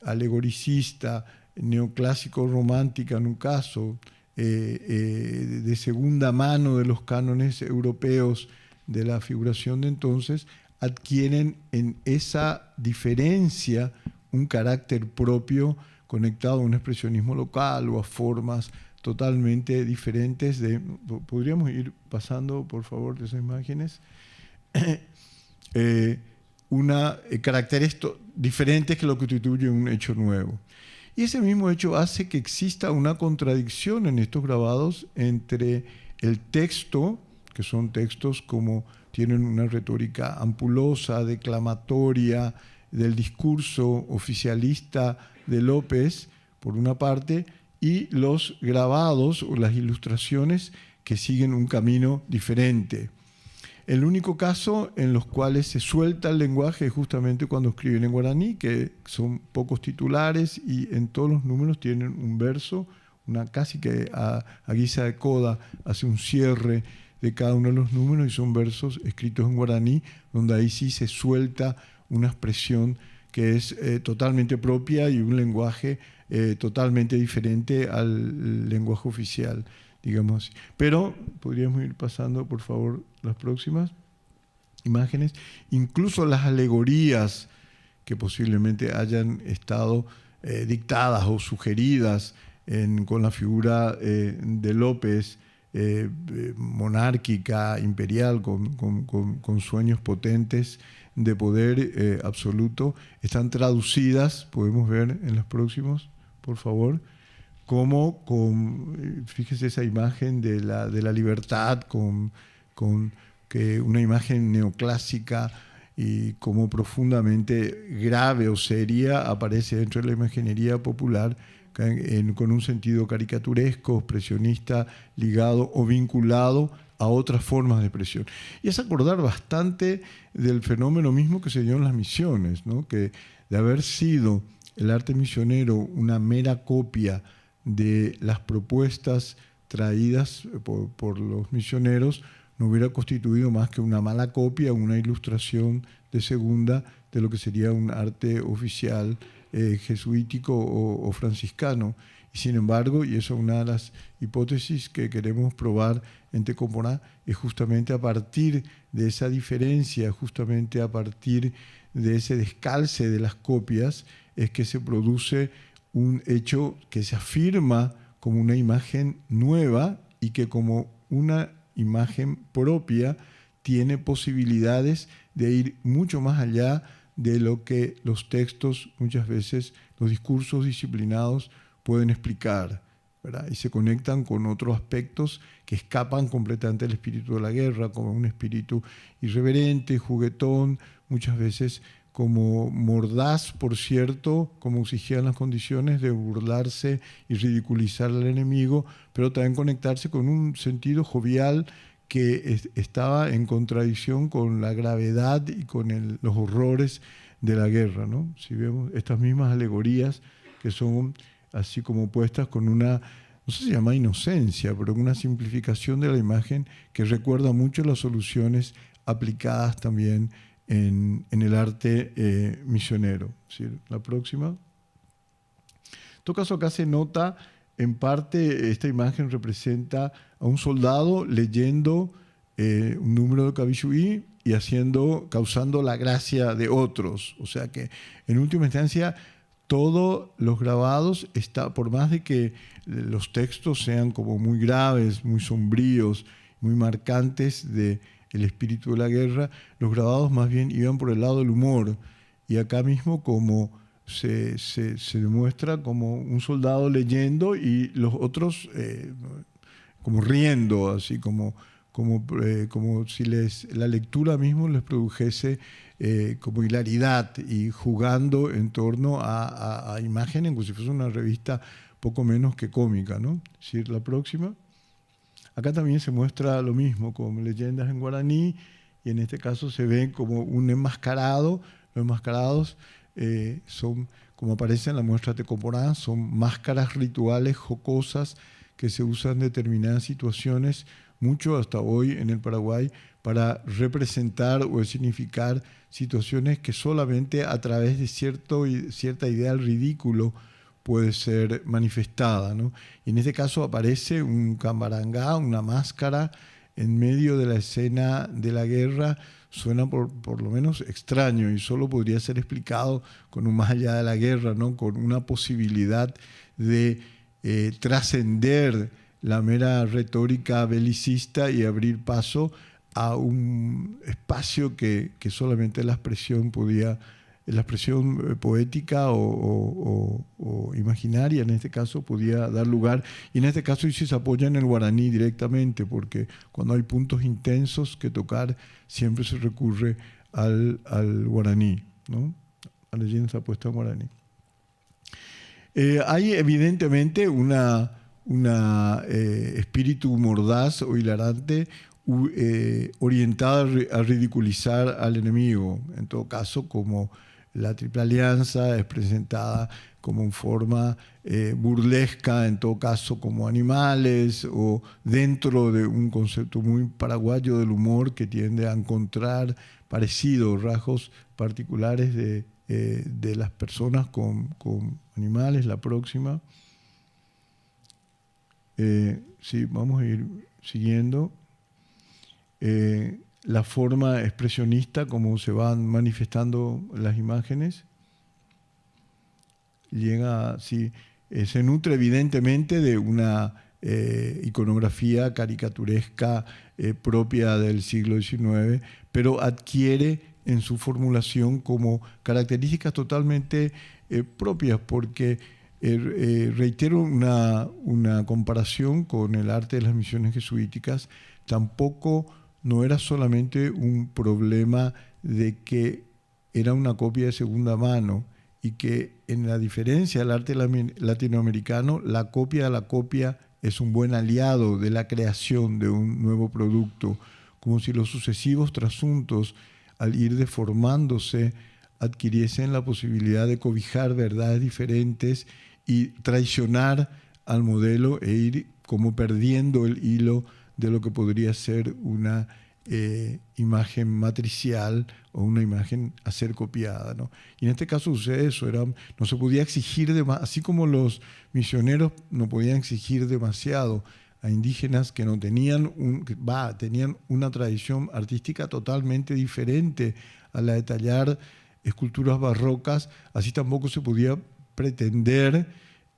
alegoricista, neoclásico romántica en un caso, de segunda mano de los cánones europeos de la figuración de entonces, adquieren en esa diferencia un carácter propio conectado a un expresionismo local o a formas totalmente diferentes. ¿Podríamos ir pasando, por favor, de esas imágenes? Caracteres diferentes que lo constituyen un hecho nuevo. Y ese mismo hecho hace que exista una contradicción en estos grabados entre el texto, que son textos como tienen una retórica ampulosa, declamatoria, del discurso oficialista de López, por una parte, y los grabados o las ilustraciones que siguen un camino diferente. El único caso en los cuales se suelta el lenguaje es justamente cuando escriben en guaraní, que son pocos titulares y en todos los números tienen un verso, casi que a guisa de coda, hace un cierre de cada uno de los números y son versos escritos en guaraní, donde ahí sí se suelta una expresión que es totalmente propia y un lenguaje totalmente diferente al lenguaje oficial, digamos así. Pero podríamos ir pasando, por favor, las próximas imágenes. Incluso las alegorías que posiblemente hayan estado dictadas o sugeridas con la figura de López, monárquica, imperial, con sueños potentes de poder absoluto, están traducidas, podemos ver en los próximos, por favor, como fíjese esa imagen de la libertad, una imagen neoclásica y como profundamente grave o seria aparece dentro de la imaginería popular con un sentido caricaturesco, expresionista, ligado o vinculado a otras formas de expresión. Y es acordar bastante del fenómeno mismo que se dio en las misiones, ¿no? Que de haber sido el arte misionero una mera copia de las propuestas traídas por los misioneros, no hubiera constituido más que una mala copia, una ilustración de segunda de lo que sería un arte oficial jesuítico o franciscano. Y sin embargo, y eso es una de las hipótesis que queremos probar en Tecomporá, es justamente a partir de esa diferencia, justamente a partir de ese descalce de las copias, es que se produce un hecho que se afirma como una imagen nueva y que como una imagen propia tiene posibilidades de ir mucho más allá de lo que los textos, muchas veces los discursos disciplinados pueden explicar, ¿verdad? Y se conectan con otros aspectos que escapan completamente del espíritu de la guerra, como un espíritu irreverente, juguetón, muchas veces como mordaz, por cierto, como exigían las condiciones de burlarse y ridiculizar al enemigo, pero también conectarse con un sentido jovial que estaba en contradicción con la gravedad y con los horrores de la guerra, ¿no? Si vemos estas mismas alegorías que son así como puestas con una, no sé si se llama inocencia, pero una simplificación de la imagen que recuerda mucho las soluciones aplicadas también en el arte misionero. ¿Sí? La próxima. En todo caso, acá se nota, en parte, esta imagen representa a un soldado leyendo un número de Cabilluí y causando la gracia de otros. O sea que, en última instancia, todos los grabados, por más de que los textos sean como muy graves, muy sombríos, muy marcantes del espíritu de la guerra, los grabados más bien iban por el lado del humor. Y acá mismo como se demuestra como un soldado leyendo y los otros como riendo, así como si la lectura mismo les produjese como hilaridad y jugando en torno a imágenes, como si fuese una revista poco menos que cómica, ¿no? ¿Sí? La próxima. Acá también se muestra lo mismo, con leyendas en guaraní, y en este caso se ven como un enmascarado. Los enmascarados son, como aparece en la muestra Tecomporá, son máscaras rituales jocosas que se usan en determinadas situaciones, mucho hasta hoy en el Paraguay, para representar o significar situaciones que solamente a través de cierta idea del ridículo puede ser manifestada, ¿no? Y en este caso aparece un cambarangá, una máscara, en medio de la escena de la guerra. Suena por lo menos extraño y solo podría ser explicado con un más allá de la guerra, ¿no? Con una posibilidad de trascender la mera retórica belicista y abrir paso a un espacio que solamente la expresión poética o imaginaria, en este caso, podía dar lugar. Y en este caso sí se apoya en el guaraní directamente, porque cuando hay puntos intensos que tocar, siempre se recurre al guaraní, ¿no? A la leyenda se apuesta en guaraní. Hay evidentemente una espíritu mordaz o hilarante orientada a ridiculizar al enemigo. En todo caso, como la Triple Alianza es presentada como en forma burlesca, en todo caso como animales, o dentro de un concepto muy paraguayo del humor que tiende a encontrar parecidos, rasgos particulares de las personas con animales. La próxima. Sí, vamos a ir siguiendo. La forma expresionista, como se van manifestando las imágenes, se nutre evidentemente de una iconografía caricaturesca propia del siglo XIX, pero adquiere en su formulación como características totalmente propias, porque reitero una comparación con el arte de las misiones jesuíticas. Tampoco no era solamente un problema de que era una copia de segunda mano, y que en la diferencia del arte latinoamericano, la copia de la copia es un buen aliado de la creación de un nuevo producto, como si los sucesivos trasuntos, al ir deformándose, adquiriesen la posibilidad de cobijar verdades diferentes y traicionar al modelo e ir como perdiendo el hilo de lo que podría ser una imagen matricial o una imagen a ser copiada, ¿no? Y en este caso sucede eso, no se podía exigir así como los misioneros no podían exigir demasiado a indígenas que no tenían una tradición artística totalmente diferente a la de tallar esculturas barrocas, así tampoco se podía pretender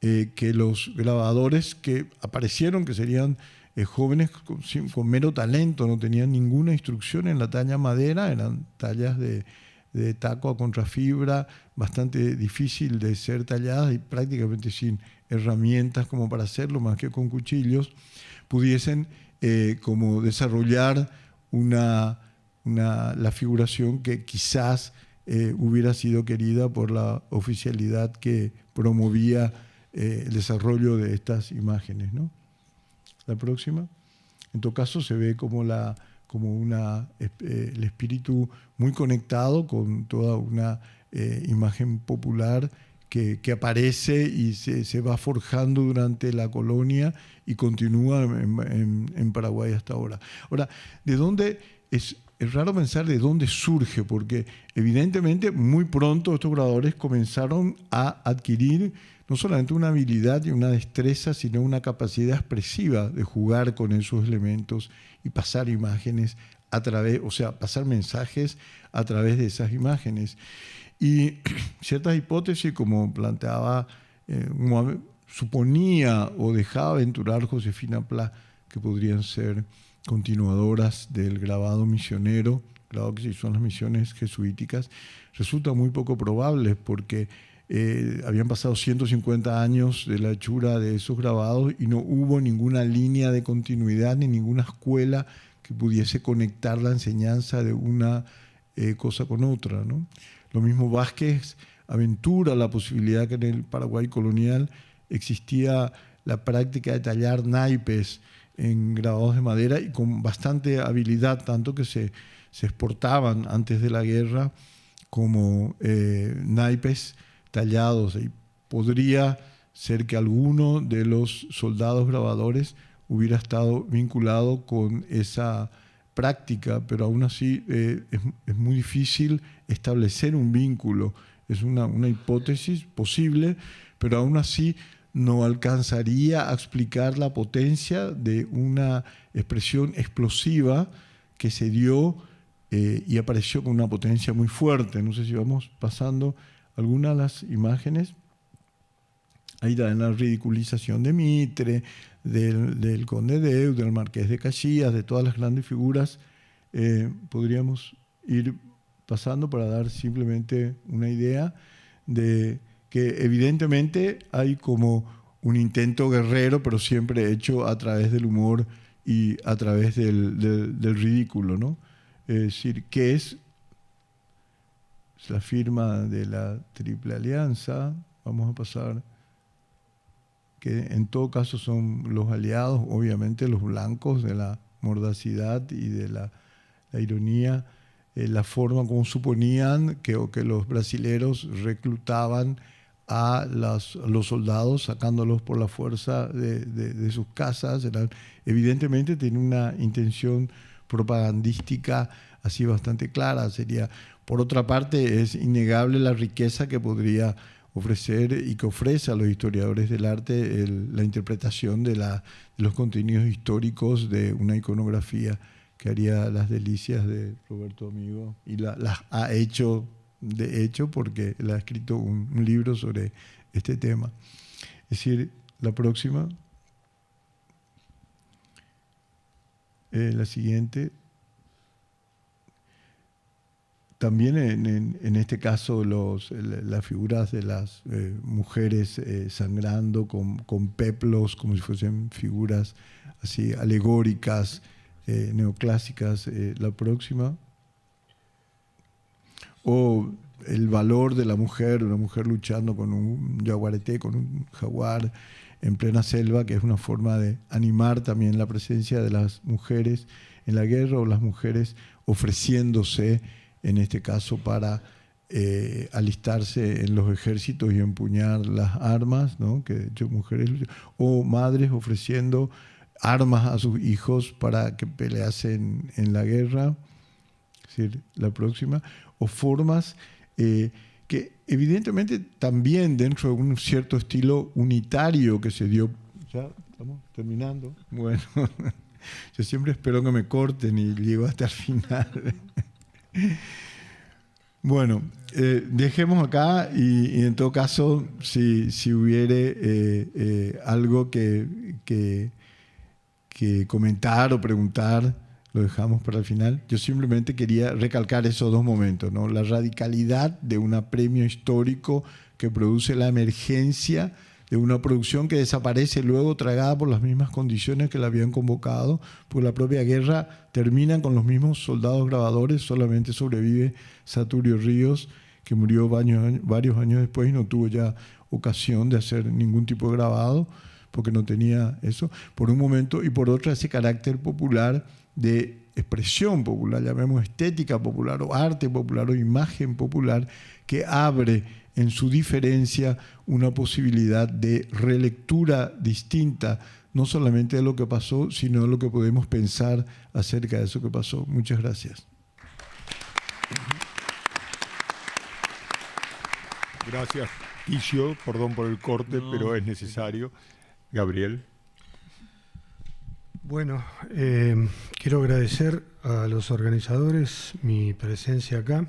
que los grabadores que aparecieron, que serían jóvenes con mero talento, no tenían ninguna instrucción en la talla madera, eran tallas de taco a contrafibra, bastante difícil de ser talladas y prácticamente sin herramientas como para hacerlo, más que con cuchillos, pudiesen como desarrollar la figuración que quizás hubiera sido querida por la oficialidad que promovía el desarrollo de estas imágenes, ¿no? La próxima. En todo caso se ve como el espíritu muy conectado con toda una imagen popular que aparece y se va forjando durante la colonia y continúa en Paraguay hasta ahora. Ahora, ¿de dónde es raro pensar de dónde surge? Porque evidentemente muy pronto estos grabadores comenzaron a adquirir no solamente una habilidad y una destreza, sino una capacidad expresiva de jugar con esos elementos y pasar imágenes pasar mensajes a través de esas imágenes. Y ciertas hipótesis, como planteaba, suponía o dejaba aventurar Josefina Pla, que podrían ser continuadoras del grabado misionero, grabado que se hizo en las misiones jesuíticas, resulta muy poco probable porque habían pasado 150 años de la hechura de esos grabados y no hubo ninguna línea de continuidad ni ninguna escuela que pudiese conectar la enseñanza de una cosa con otra, ¿no? Lo mismo Vázquez aventura la posibilidad que en el Paraguay colonial existía la práctica de tallar naipes en grabados de madera y con bastante habilidad, tanto que se exportaban antes de la guerra como naipes tallados. Y podría ser que alguno de los soldados grabadores hubiera estado vinculado con esa práctica, pero aún así es muy difícil establecer un vínculo. Es una hipótesis posible, pero aún así no alcanzaría a explicar la potencia de una expresión explosiva que se dio y apareció con una potencia muy fuerte. No sé si vamos pasando algunas de las imágenes. Ahí está la ridiculización de Mitre, del Conde de Eu, del Marqués de Caxias, de todas las grandes figuras. Podríamos ir pasando para dar simplemente una idea de que evidentemente hay como un intento guerrero, pero siempre hecho a través del humor y a través del ridículo, ¿no? Es decir, que es la firma de la Triple Alianza. Vamos a pasar, que en todo caso son los aliados, obviamente los blancos, de la mordacidad y de la ironía, la forma como suponían que los brasileros reclutaban a los soldados, sacándolos por la fuerza de sus casas. Evidentemente tiene una intención propagandística así bastante clara. Por otra parte, es innegable la riqueza que podría ofrecer y que ofrece a los historiadores del arte la interpretación de los contenidos históricos de una iconografía que haría las delicias de Roberto Amigo, y las ha hecho, de hecho, porque él ha escrito un libro sobre este tema. Es decir, la próxima, la siguiente. También en este caso las figuras de las mujeres sangrando con peplos, como si fuesen figuras así alegóricas, neoclásicas. La próxima. O el valor de la mujer, una mujer luchando con un jaguarete, con un jaguar en plena selva, que es una forma de animar también la presencia de las mujeres en la guerra, o las mujeres ofreciéndose, en este caso, para alistarse en los ejércitos y empuñar las armas, ¿no? Que de hecho mujeres, o madres ofreciendo armas a sus hijos para que peleasen en la guerra. Es decir, la próxima. O formas que evidentemente también dentro de un cierto estilo unitario que se dio. Ya estamos terminando. Bueno, yo siempre espero que me corten y llego hasta el final. Bueno, dejemos acá y en todo caso, si hubiere algo que comentar o preguntar, lo dejamos para el final. Yo simplemente quería recalcar esos dos momentos, ¿no? La radicalidad de un apremio histórico que produce la emergencia de una producción que desaparece luego, tragada por las mismas condiciones que la habían convocado, por la propia guerra. Terminan con los mismos soldados grabadores, solamente sobrevive Saturio Ríos, que murió varios años después y no tuvo ya ocasión de hacer ningún tipo de grabado, porque no tenía eso, por un momento, y por otro ese carácter popular, de expresión popular, llamemos estética popular o arte popular o imagen popular, que abre en su diferencia una posibilidad de relectura distinta, no solamente de lo que pasó, sino de lo que podemos pensar acerca de eso que pasó. Muchas gracias. Gracias, Ticio. Perdón por el corte, pero es necesario. Gabriel. Bueno, quiero agradecer a los organizadores mi presencia acá.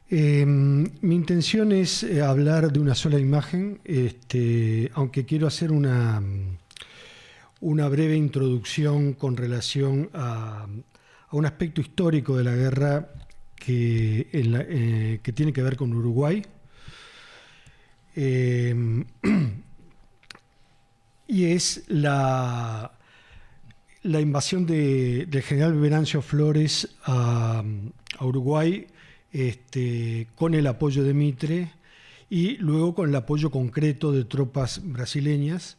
Mi intención es hablar de una sola imagen, aunque quiero hacer una breve introducción con relación a un aspecto histórico de la guerra que tiene que ver con Uruguay. Y es la invasión del general Venancio Flores a Uruguay, con el apoyo de Mitre y luego con el apoyo concreto de tropas brasileñas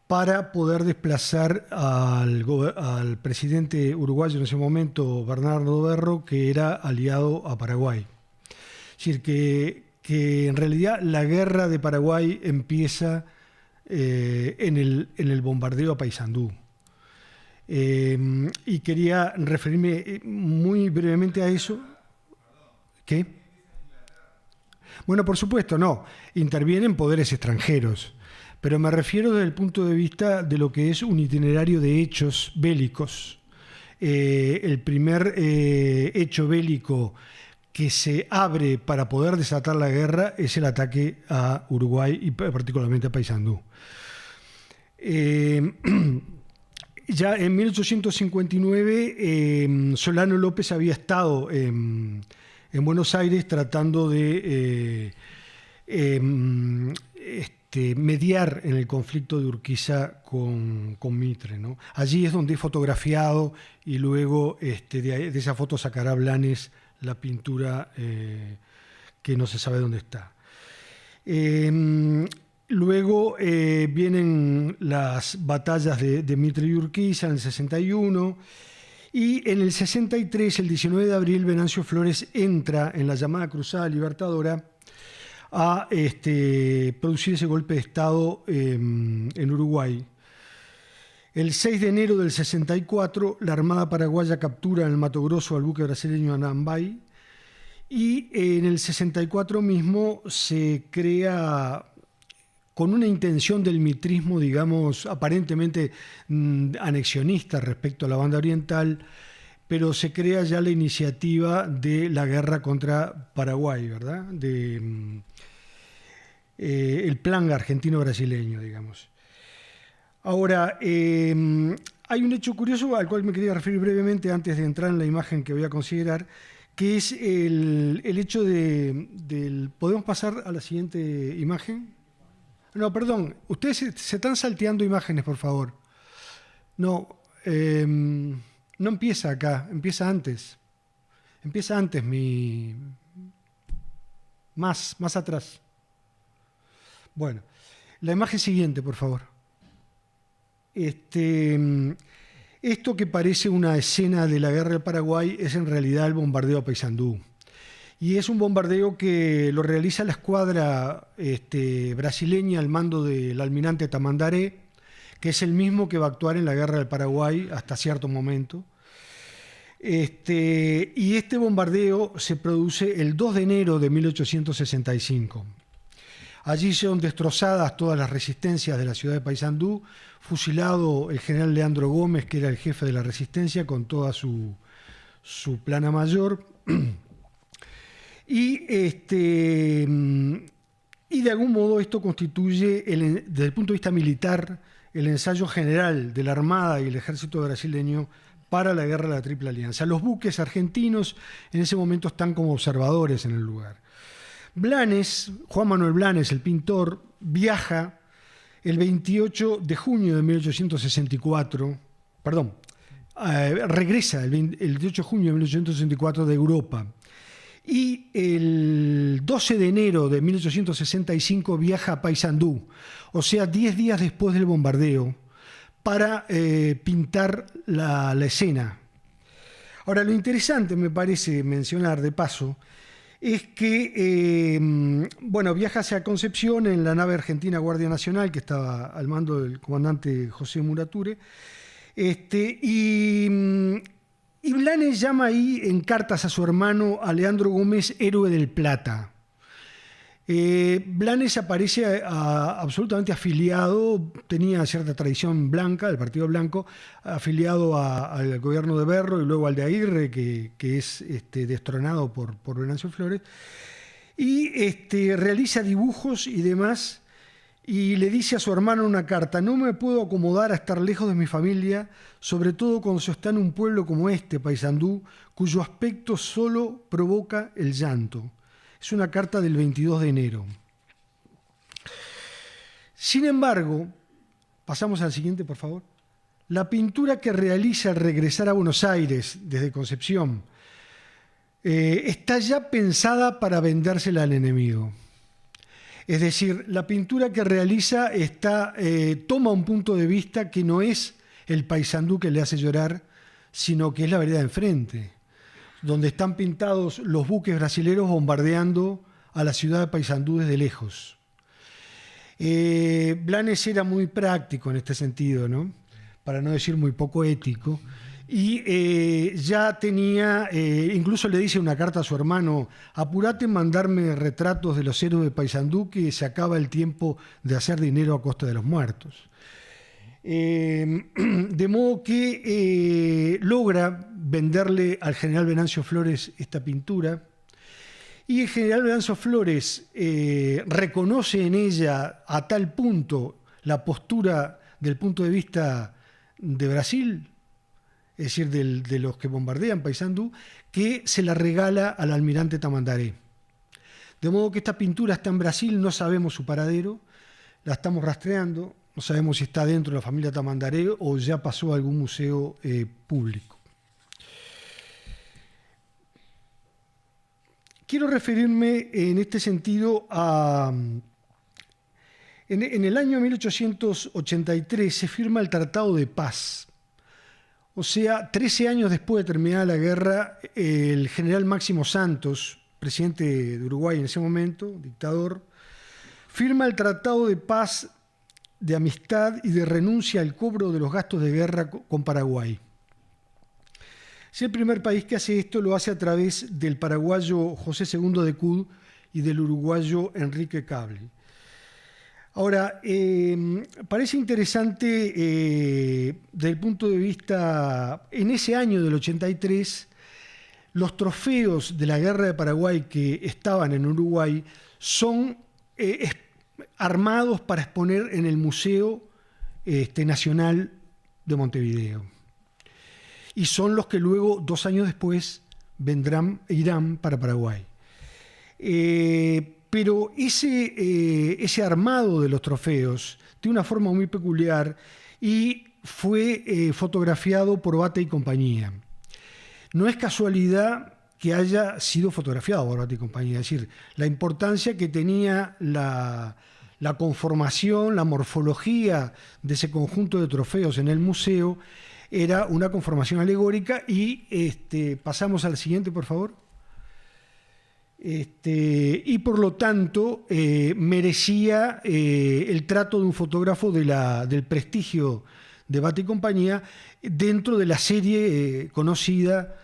para poder desplazar al presidente uruguayo en ese momento, Bernardo Berro, que era aliado a Paraguay. Es decir, que en realidad la guerra de Paraguay empieza en el bombardeo a Paysandú. Y quería referirme muy brevemente a eso. ¿Qué? Bueno, por supuesto, no. Intervienen poderes extranjeros. Pero me refiero desde el punto de vista de lo que es un itinerario de hechos bélicos. El primer hecho bélico que se abre para poder desatar la guerra es el ataque a Uruguay y particularmente a Paysandú. Ya en 1859 Solano López había estado en Buenos Aires tratando de mediar en el conflicto de Urquiza con Mitre, ¿no? Allí es donde es fotografiado y luego de esa foto sacará Blanes la pintura que no se sabe dónde está. Luego vienen las batallas de Mitre y Urquiza en el 61 y en el 63, el 19 de abril, Venancio Flores entra en la llamada Cruzada Libertadora a producir ese golpe de Estado en Uruguay. El 6 de enero del 64, la Armada Paraguaya captura en el Mato Grosso al buque brasileño Anambay y en el 64 mismo se crea, con una intención del mitrismo, digamos, aparentemente anexionista respecto a la banda oriental, pero se crea ya la iniciativa de la guerra contra Paraguay, ¿verdad? El plan argentino-brasileño, digamos. Ahora, hay un hecho curioso al cual me quería referir brevemente antes de entrar en la imagen que voy a considerar, que es el hecho del... ¿Podemos pasar a la siguiente imagen? No, perdón, ustedes se están salteando imágenes, por favor. No empieza acá, empieza antes. Empieza antes, más atrás. Bueno, la imagen siguiente, por favor. Esto que parece una escena de la guerra del Paraguay es en realidad el bombardeo a Paysandú. Y es un bombardeo que lo realiza la escuadra brasileña al mando del almirante Tamandaré, que es el mismo que va a actuar en la guerra del Paraguay hasta cierto momento. Y este bombardeo se produce el 2 de enero de 1865. Allí son destrozadas todas las resistencias de la ciudad de Paysandú, fusilado el general Leandro Gómez, que era el jefe de la resistencia, con toda su plana mayor. Y de algún modo esto constituye, desde el punto de vista militar, el ensayo general de la Armada y el ejército brasileño para la guerra de la Triple Alianza. Los buques argentinos en ese momento están como observadores en el lugar. Blanes, Juan Manuel Blanes, el pintor, viaja el 28 de junio de 1864, regresa el 28 de junio de 1864 de Europa. Y el 12 de enero de 1865 viaja a Paysandú, o sea, 10 días después del bombardeo, para pintar la escena. Ahora, lo interesante, me parece mencionar de paso, es que viaja hacia Concepción en la nave argentina Guardia Nacional, que estaba al mando del comandante José Murature, y Blanes llama ahí en cartas a su hermano, a Leandro Gómez, héroe del Plata. Blanes aparece absolutamente afiliado, tenía cierta tradición blanca, del Partido Blanco, afiliado al gobierno de Berro y luego al de Aguirre, que es destronado por Venancio Flores, y realiza dibujos y demás, y le dice a su hermano una carta: no me puedo acomodar a estar lejos de mi familia, sobre todo cuando se está en un pueblo como Paysandú, cuyo aspecto solo provoca el llanto. Es una carta del 22 de enero. Sin embargo, pasamos al siguiente, por favor. La pintura que realiza al regresar a Buenos Aires desde Concepción está ya pensada para vendérsela al enemigo. Es decir, la pintura que realiza toma un punto de vista que no es el Paysandú que le hace llorar, sino que es la vereda de enfrente, donde están pintados los buques brasileros bombardeando a la ciudad de Paysandú desde lejos. Blanes era muy práctico en este sentido, ¿no? Para no decir muy poco ético, Y ya tenía, incluso le dice una carta a su hermano: apurate en mandarme retratos de los héroes de Paysandú, que se acaba el tiempo de hacer dinero a costa de los muertos. De modo que logra venderle al general Venancio Flores esta pintura, y el general Venancio Flores reconoce en ella a tal punto la postura del punto de vista de Brasil, es decir, de los que bombardean Paysandú, que se la regala al almirante Tamandaré. De modo que esta pintura está en Brasil, no sabemos su paradero, la estamos rastreando, no sabemos si está dentro de la familia Tamandaré o ya pasó a algún museo público. Quiero referirme en este sentido a... En el año 1883 se firma el Tratado de Paz. O sea, 13 años después de terminar la guerra, el general Máximo Santos, presidente de Uruguay en ese momento, dictador, firma el Tratado de Paz, de amistad y de renuncia al cobro de los gastos de guerra con Paraguay. Es el primer país que hace esto, lo hace a través del paraguayo José II de Cud y del uruguayo Enrique Cable. Ahora, parece interesante desde el punto de vista, en ese año del 83, los trofeos de la guerra de Paraguay que estaban en Uruguay son armados para exponer en el Museo Nacional de Montevideo. Y son los que luego, 2 años después, irán para Paraguay. Pero ese armado de los trofeos tiene una forma muy peculiar y fue fotografiado por Bata y compañía. No es casualidad que haya sido fotografiado por Bata y compañía, es decir, la importancia que tenía la conformación, la morfología de ese conjunto de trofeos en el museo era una conformación alegórica. Y pasamos al siguiente, por favor. Y por lo tanto merecía el trato de un fotógrafo del prestigio de Bata y compañía dentro de la serie conocida,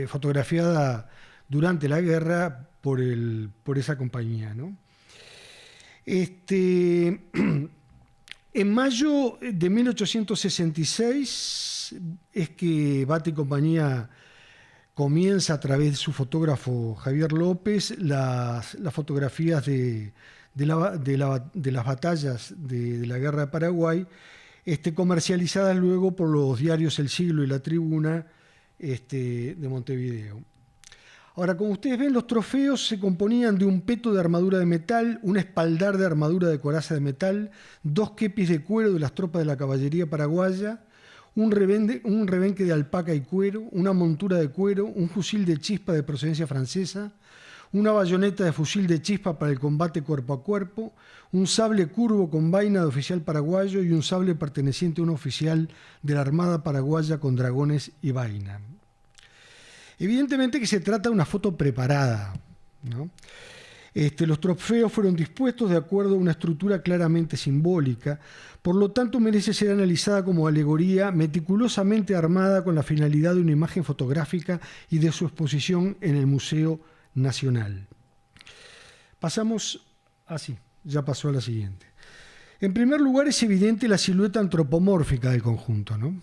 fotografiada durante la guerra por esa compañía, ¿no? En mayo de 1866 es que Bata y compañía comienza a través de su fotógrafo Javier López las fotografías de las batallas de la Guerra de Paraguay, comercializadas luego por los diarios El Siglo y La Tribuna de Montevideo. Ahora, como ustedes ven, los trofeos se componían de un peto de armadura de metal, un espaldar de armadura de coraza de metal, 2 kepis de cuero de las tropas de la caballería paraguaya, un rebenque de alpaca y cuero, una montura de cuero, un fusil de chispa de procedencia francesa, una bayoneta de fusil de chispa para el combate cuerpo a cuerpo, un sable curvo con vaina de oficial paraguayo y un sable perteneciente a un oficial de la Armada paraguaya con dragones y vaina. Evidentemente que se trata de una foto preparada, ¿no? Los trofeos fueron dispuestos de acuerdo a una estructura claramente simbólica, por lo tanto merece ser analizada como alegoría meticulosamente armada con la finalidad de una imagen fotográfica y de su exposición en el Museo Nacional. Pasamos así, ya pasó a la siguiente. En primer lugar, es evidente la silueta antropomórfica del conjunto, ¿no?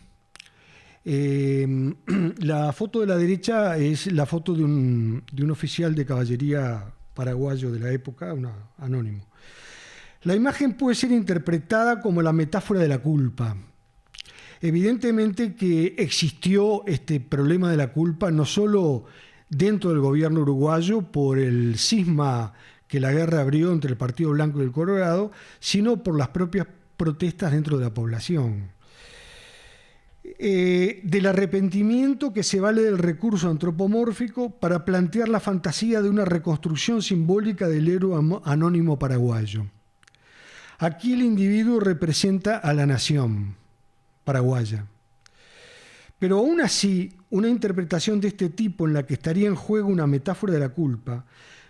La foto de la derecha es la foto de un oficial de caballería paraguayo de la época, anónimo. La imagen puede ser interpretada como la metáfora de la culpa. Evidentemente que existió este problema de la culpa no solo dentro del gobierno uruguayo por el cisma que la guerra abrió entre el Partido Blanco y el Colorado, sino por las propias protestas dentro de la población. Del arrepentimiento que se vale del recurso antropomórfico para plantear la fantasía de una reconstrucción simbólica del héroe anónimo paraguayo. Aquí el individuo representa a la nación paraguaya. Pero aún así, una interpretación de este tipo en la que estaría en juego una metáfora de la culpa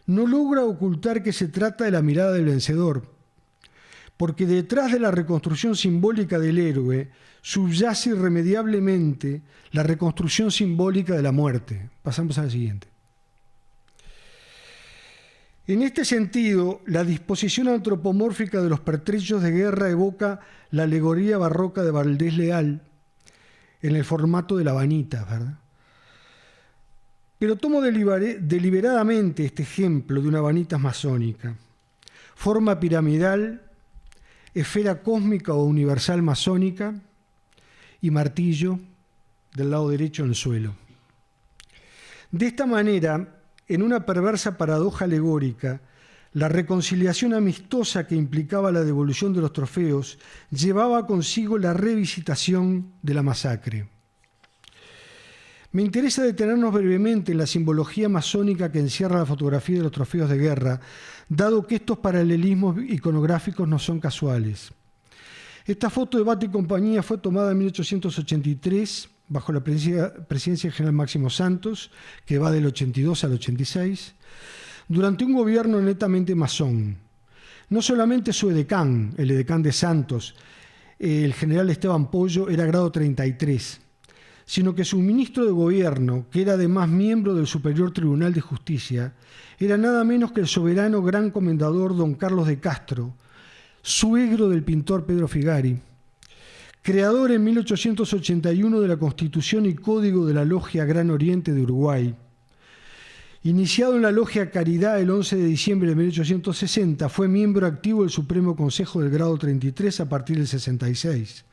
no logra ocultar que se trata de la mirada del vencedor, porque detrás de la reconstrucción simbólica del héroe subyace irremediablemente la reconstrucción simbólica de la muerte. Pasamos a la siguiente. En este sentido, la disposición antropomórfica de los pertrechos de guerra evoca la alegoría barroca de Valdés Leal en el formato de la vanita, ¿verdad? Pero tomo deliberadamente este ejemplo de una vanita masónica. Forma piramidal, esfera cósmica o universal masónica y martillo del lado derecho en el suelo. De esta manera, en una perversa paradoja alegórica, la reconciliación amistosa que implicaba la devolución de los trofeos llevaba consigo la revisitación de la masacre. Me interesa detenernos brevemente en la simbología masónica que encierra la fotografía de los trofeos de guerra, dado que estos paralelismos iconográficos no son casuales. Esta foto de Bata y compañía fue tomada en 1883 bajo la presidencia del general Máximo Santos, que va del 82 al 86, durante un gobierno netamente masón. No solamente su edecán, el edecán de Santos, el general Esteban Pollo, era grado 33, sino que su ministro de gobierno, que era además miembro del Superior Tribunal de Justicia, era nada menos que el soberano gran comendador don Carlos de Castro, suegro del pintor Pedro Figari, creador en 1881 de la Constitución y Código de la Logia Gran Oriente de Uruguay. Iniciado en la Logia Caridad el 11 de diciembre de 1860, fue miembro activo del Supremo Consejo del grado 33 a partir del 66.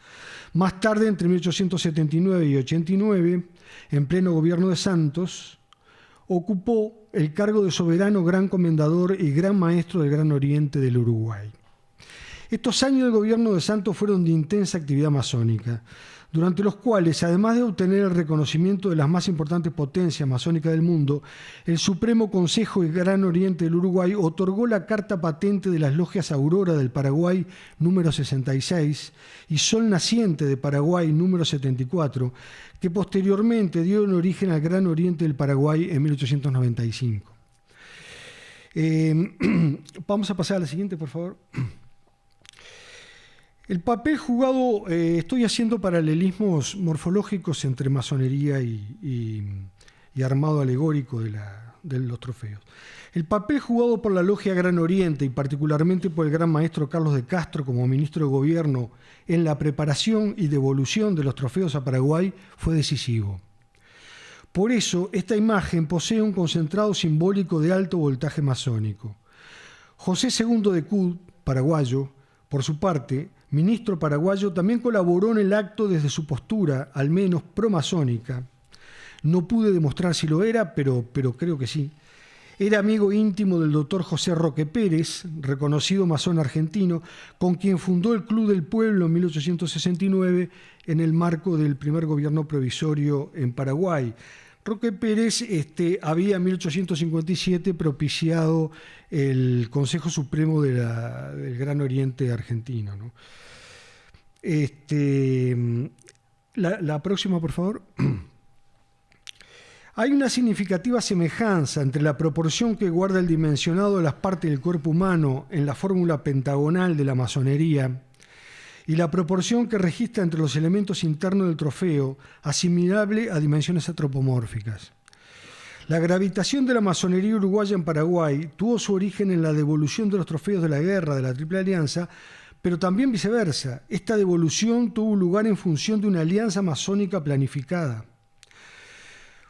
Más tarde, entre 1879 y 89, en pleno gobierno de Santos, ocupó el cargo de soberano gran comendador y gran maestro del Gran Oriente del Uruguay. Estos años del gobierno de Santos fueron de intensa actividad masónica, durante los cuales, además de obtener el reconocimiento de las más importantes potencias masónicas del mundo, el Supremo Consejo del Gran Oriente del Uruguay otorgó la carta patente de las logias Aurora del Paraguay número 66 y Sol Naciente de Paraguay número 74, que posteriormente dieron origen al Gran Oriente del Paraguay en 1895. Vamos a pasar a la siguiente, por favor. El papel jugado, estoy haciendo paralelismos morfológicos entre masonería y armado alegórico de los trofeos. El papel jugado por la Logia Gran Oriente y particularmente por el gran maestro Carlos de Castro como ministro de Gobierno en la preparación y devolución de los trofeos a Paraguay fue decisivo. Por eso, esta imagen posee un concentrado simbólico de alto voltaje masónico. José II de Cud, paraguayo, por su parte, ministro paraguayo, también colaboró en el acto desde su postura, al menos promasónica. No pude demostrar si lo era, pero creo que sí. Era amigo íntimo del doctor José Roque Pérez, reconocido masón argentino, con quien fundó el Club del Pueblo en 1869 en el marco del primer gobierno provisorio en Paraguay. Roque Pérez había en 1857 propiciado el Consejo Supremo del Gran Oriente argentino, ¿no? La próxima, por favor. Hay una significativa semejanza entre la proporción que guarda el dimensionado de las partes del cuerpo humano en la fórmula pentagonal de la masonería y la proporción que registra entre los elementos internos del trofeo, asimilable a dimensiones antropomórficas. La gravitación de la masonería uruguaya en Paraguay tuvo su origen en la devolución de los trofeos de la guerra de la Triple Alianza, pero también viceversa. Esta devolución tuvo lugar en función de una alianza masónica planificada.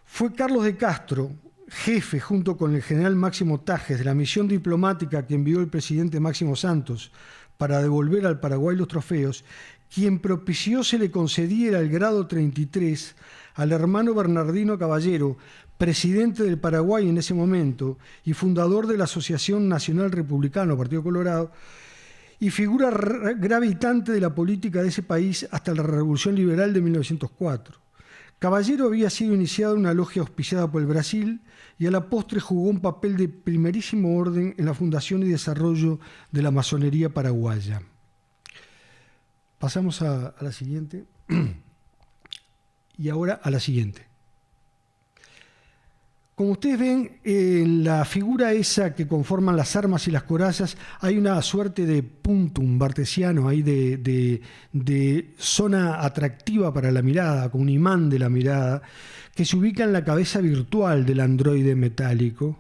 Fue Carlos de Castro, jefe junto con el general Máximo Tajes de la misión diplomática que envió el presidente Máximo Santos para devolver al Paraguay los trofeos, quien propició se le concediera el grado 33 al hermano Bernardino Caballero, presidente del Paraguay en ese momento y fundador de la Asociación Nacional Republicana, Partido Colorado, y figura gravitante de la política de ese país hasta la Revolución Liberal de 1904. Caballero había sido iniciado en una logia auspiciada por el Brasil y a la postre jugó un papel de primerísimo orden en la fundación y desarrollo de la masonería paraguaya. Pasamos a la siguiente. Y ahora a la siguiente. Como ustedes ven, en la figura esa que conforman las armas y las corazas, hay una suerte de puntum bartesiano, ahí de zona atractiva para la mirada, con un imán de la mirada, que se ubica en la cabeza virtual del androide metálico.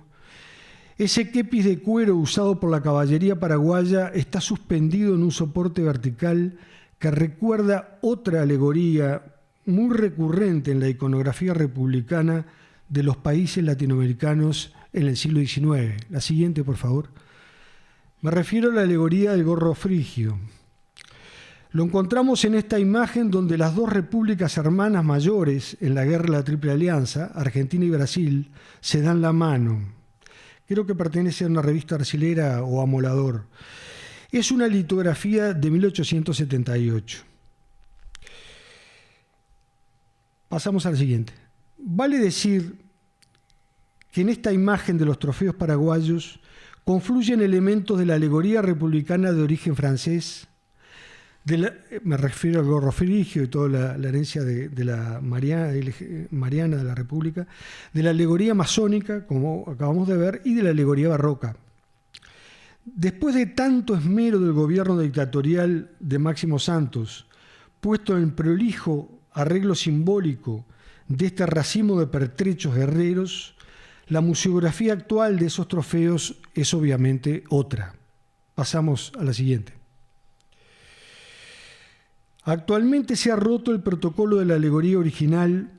Ese kepis de cuero usado por la caballería paraguaya está suspendido en un soporte vertical que recuerda otra alegoría muy recurrente en la iconografía republicana de los países latinoamericanos en el siglo XIX. La siguiente, por favor. Me refiero a la alegoría del gorro frigio. Lo encontramos en esta imagen donde las dos repúblicas hermanas mayores en la guerra de la Triple Alianza, Argentina y Brasil, se dan la mano. Creo que pertenece a una revista brasilera o Amolador. Es una litografía de 1878. Pasamos al siguiente. Vale decir que en esta imagen de los trofeos paraguayos confluyen elementos de la alegoría republicana de origen francés, me refiero al gorro frigio y toda la herencia de la Mariana de la República, de la alegoría masónica, como acabamos de ver, y de la alegoría barroca. Después de tanto esmero del gobierno dictatorial de Máximo Santos, puesto en prolijo arreglo simbólico de este racimo de pertrechos guerreros, la museografía actual de esos trofeos es obviamente otra. Pasamos a la siguiente. Actualmente se ha roto el protocolo de la alegoría original,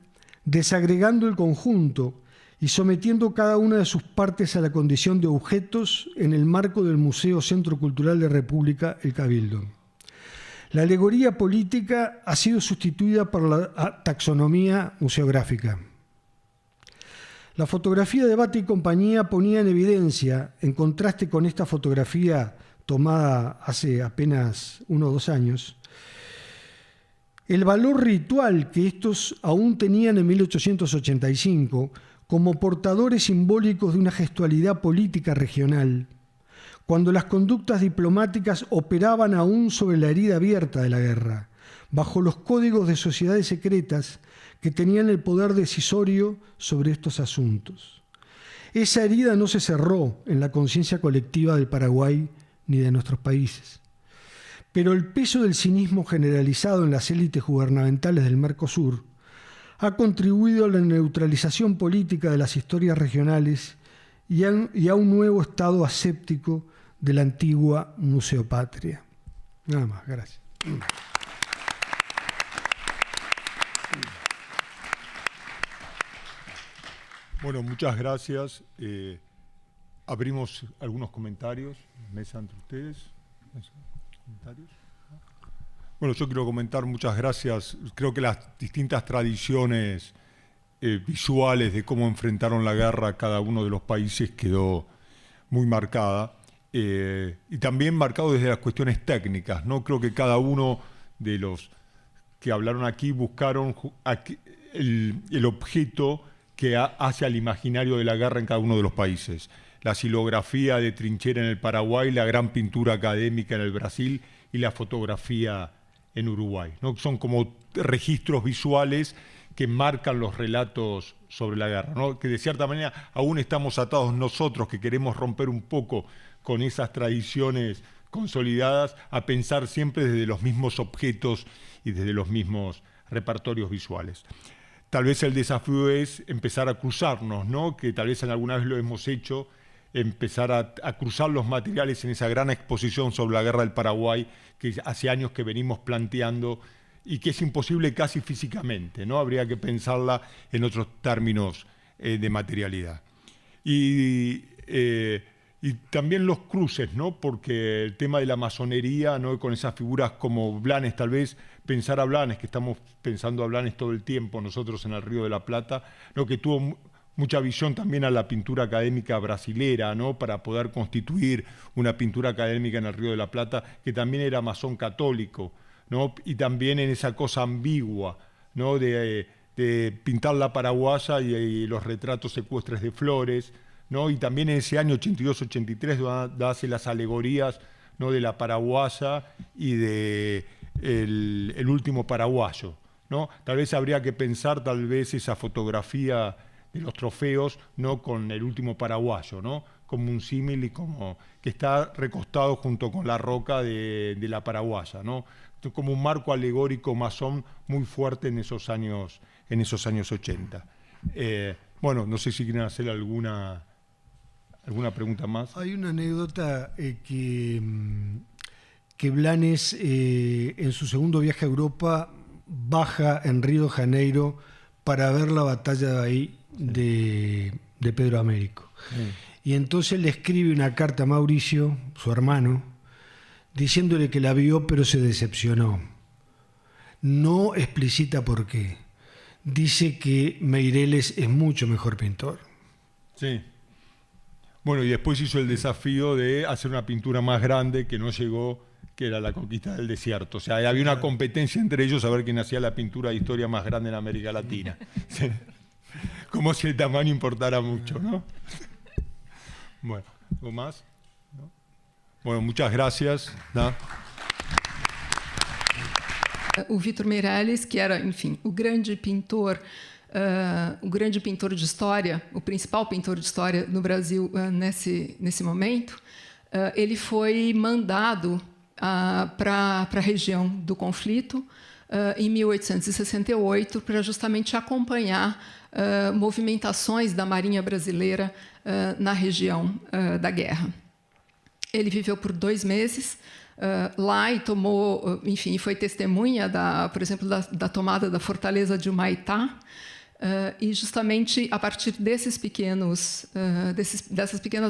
desagregando el conjunto y sometiendo cada una de sus partes a la condición de objetos en el marco del Museo Centro Cultural de República, el Cabildo. La alegoría política ha sido sustituida por la taxonomía museográfica. La fotografía de Bata y compañía ponía en evidencia, en contraste con esta fotografía tomada hace apenas 1 o 2 años, el valor ritual que estos aún tenían en 1885 como portadores simbólicos de una gestualidad política regional, cuando las conductas diplomáticas operaban aún sobre la herida abierta de la guerra, bajo los códigos de sociedades secretas que tenían el poder decisorio sobre estos asuntos. Esa herida no se cerró en la conciencia colectiva del Paraguay ni de nuestros países. Pero el peso del cinismo generalizado en las élites gubernamentales del Mercosur ha contribuido a la neutralización política de las historias regionales y a un nuevo estado aséptico de la antigua museopatria. Nada más, gracias. Bueno, muchas gracias. Abrimos algunos comentarios. Mesa entre ustedes. ¿Comentarios? Bueno, yo quiero comentar, muchas gracias. Creo que las distintas tradiciones visuales de cómo enfrentaron la guerra cada uno de los países quedó muy marcada. Y también marcado desde las cuestiones técnicas, ¿no? Creo que cada uno de los que hablaron aquí buscaron el objeto que hace al imaginario de la guerra en cada uno de los países. La xilografía de trinchera en el Paraguay, la gran pintura académica en el Brasil y la fotografía en Uruguay, ¿no? Son como registros visuales que marcan los relatos sobre la guerra, ¿no? Que de cierta manera aún estamos atados nosotros, que queremos romper un poco con esas tradiciones consolidadas, a pensar siempre desde los mismos objetos y desde los mismos repertorios visuales. Tal vez el desafío es empezar a cruzarnos, ¿no? Que tal vez alguna vez lo hemos hecho, empezar a cruzar los materiales en esa gran exposición sobre la guerra del Paraguay que hace años que venimos planteando y que es imposible casi físicamente, ¿no? Habría que pensarla en otros términos de materialidad. Y también los cruces, ¿no? Porque el tema de la masonería, ¿no? Con esas figuras como Blanes, tal vez pensar a Blanes, que estamos pensando a Blanes todo el tiempo nosotros en el Río de la Plata, ¿no? Que tuvo mucha visión también a la pintura académica brasilera, ¿no? Para poder constituir una pintura académica en el Río de la Plata, que también era masón católico, ¿no? Y también en esa cosa ambigua, ¿no? De pintar la paraguaya y los retratos secuestres de Flores, ¿no? Y también en ese año 82-83 hace las alegorías, ¿no? De la paraguaya y de el último paraguayo, ¿no? Tal vez habría que pensar esa fotografía los trofeos, no con el último paraguayo, ¿no? Como un símil y como que está recostado junto con la roca de la paraguaya, ¿no? Como un marco alegórico masón muy fuerte en esos años 80. Bueno, no sé si quieren hacer alguna pregunta más. Hay una anécdota que Blanes, en su segundo viaje a Europa, baja en Río de Janeiro para ver la batalla ahí de Pedro Américo. Y entonces le escribe una carta a Mauricio, su hermano, diciéndole que la vio pero se decepcionó. No explicita por qué. Dice que Meireles es mucho mejor pintor. Sí. Bueno, y después hizo el desafío de hacer una pintura más grande que no llegó, que era la conquista del desierto. O sea, había una competencia entre ellos a ver quién hacía la pintura de historia más grande en América Latina. Sí. Como si el tamaño importara mucho, ¿no? Bueno, ¿algo más? ¿No? Bueno, muchas gracias. ¿No? O Vitor Meireles, que era, enfim, o grande pintor de história, o principal pintor de história no Brasil nesse momento, ele foi mandado para a região do conflito em 1868 para justamente acompanhar movimentações da Marinha Brasileira na região da guerra. Ele viveu por 2 meses lá e tomou, enfim, foi testemunha, por exemplo, da tomada da fortaleza de Humaitá, e justamente a partir dessas pequenas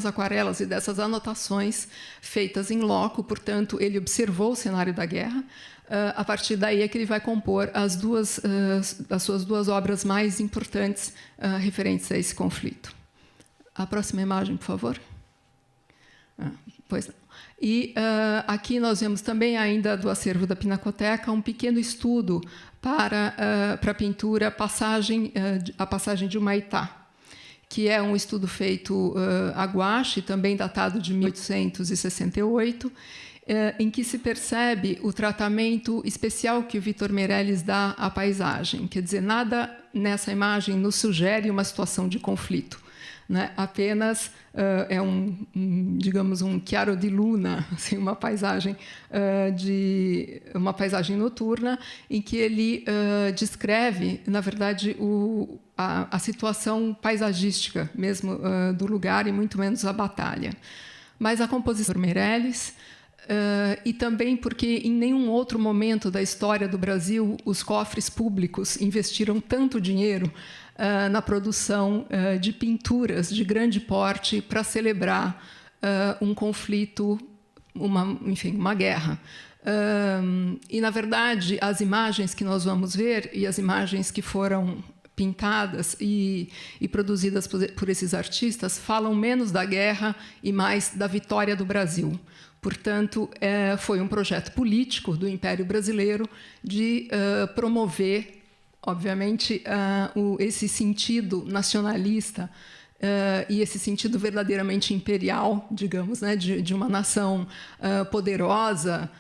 aquarelas e dessas anotações feitas em loco, portanto, ele observou o cenário da guerra. A partir daí é que ele vai compor as suas 2 obras mais importantes referentes a esse conflito. A próxima imagem, por favor. Pois não. E aqui nós vemos também, ainda do acervo da Pinacoteca, um pequeno estudo para a pintura A Passagem de Humaitá, que é um estudo feito a guache, também datado de 1868, em que se percebe o tratamento especial que o Vitor Meireles dá à paisagem. Quer dizer, nada nessa imagem nos sugere uma situação de conflito, né? Apenas é digamos, um chiaro di luna, assim, uma paisagem noturna, em que ele descreve, na verdade, a situação paisagística mesmo do lugar e muito menos a batalha. Mas a composição do Meireles, e também porque em nenhum outro momento da história do Brasil os cofres públicos investiram tanto dinheiro na produção de pinturas de grande porte para celebrar um conflito, uma guerra. E, na verdade, as imagens que nós vamos ver e as imagens que foram pintadas e produzidas por esses artistas falam menos da guerra e mais da vitória do Brasil. Portanto, foi um projeto político do Império Brasileiro de promover, obviamente, esse sentido nacionalista e esse sentido verdadeiramente imperial, digamos, né, de uma nação poderosa,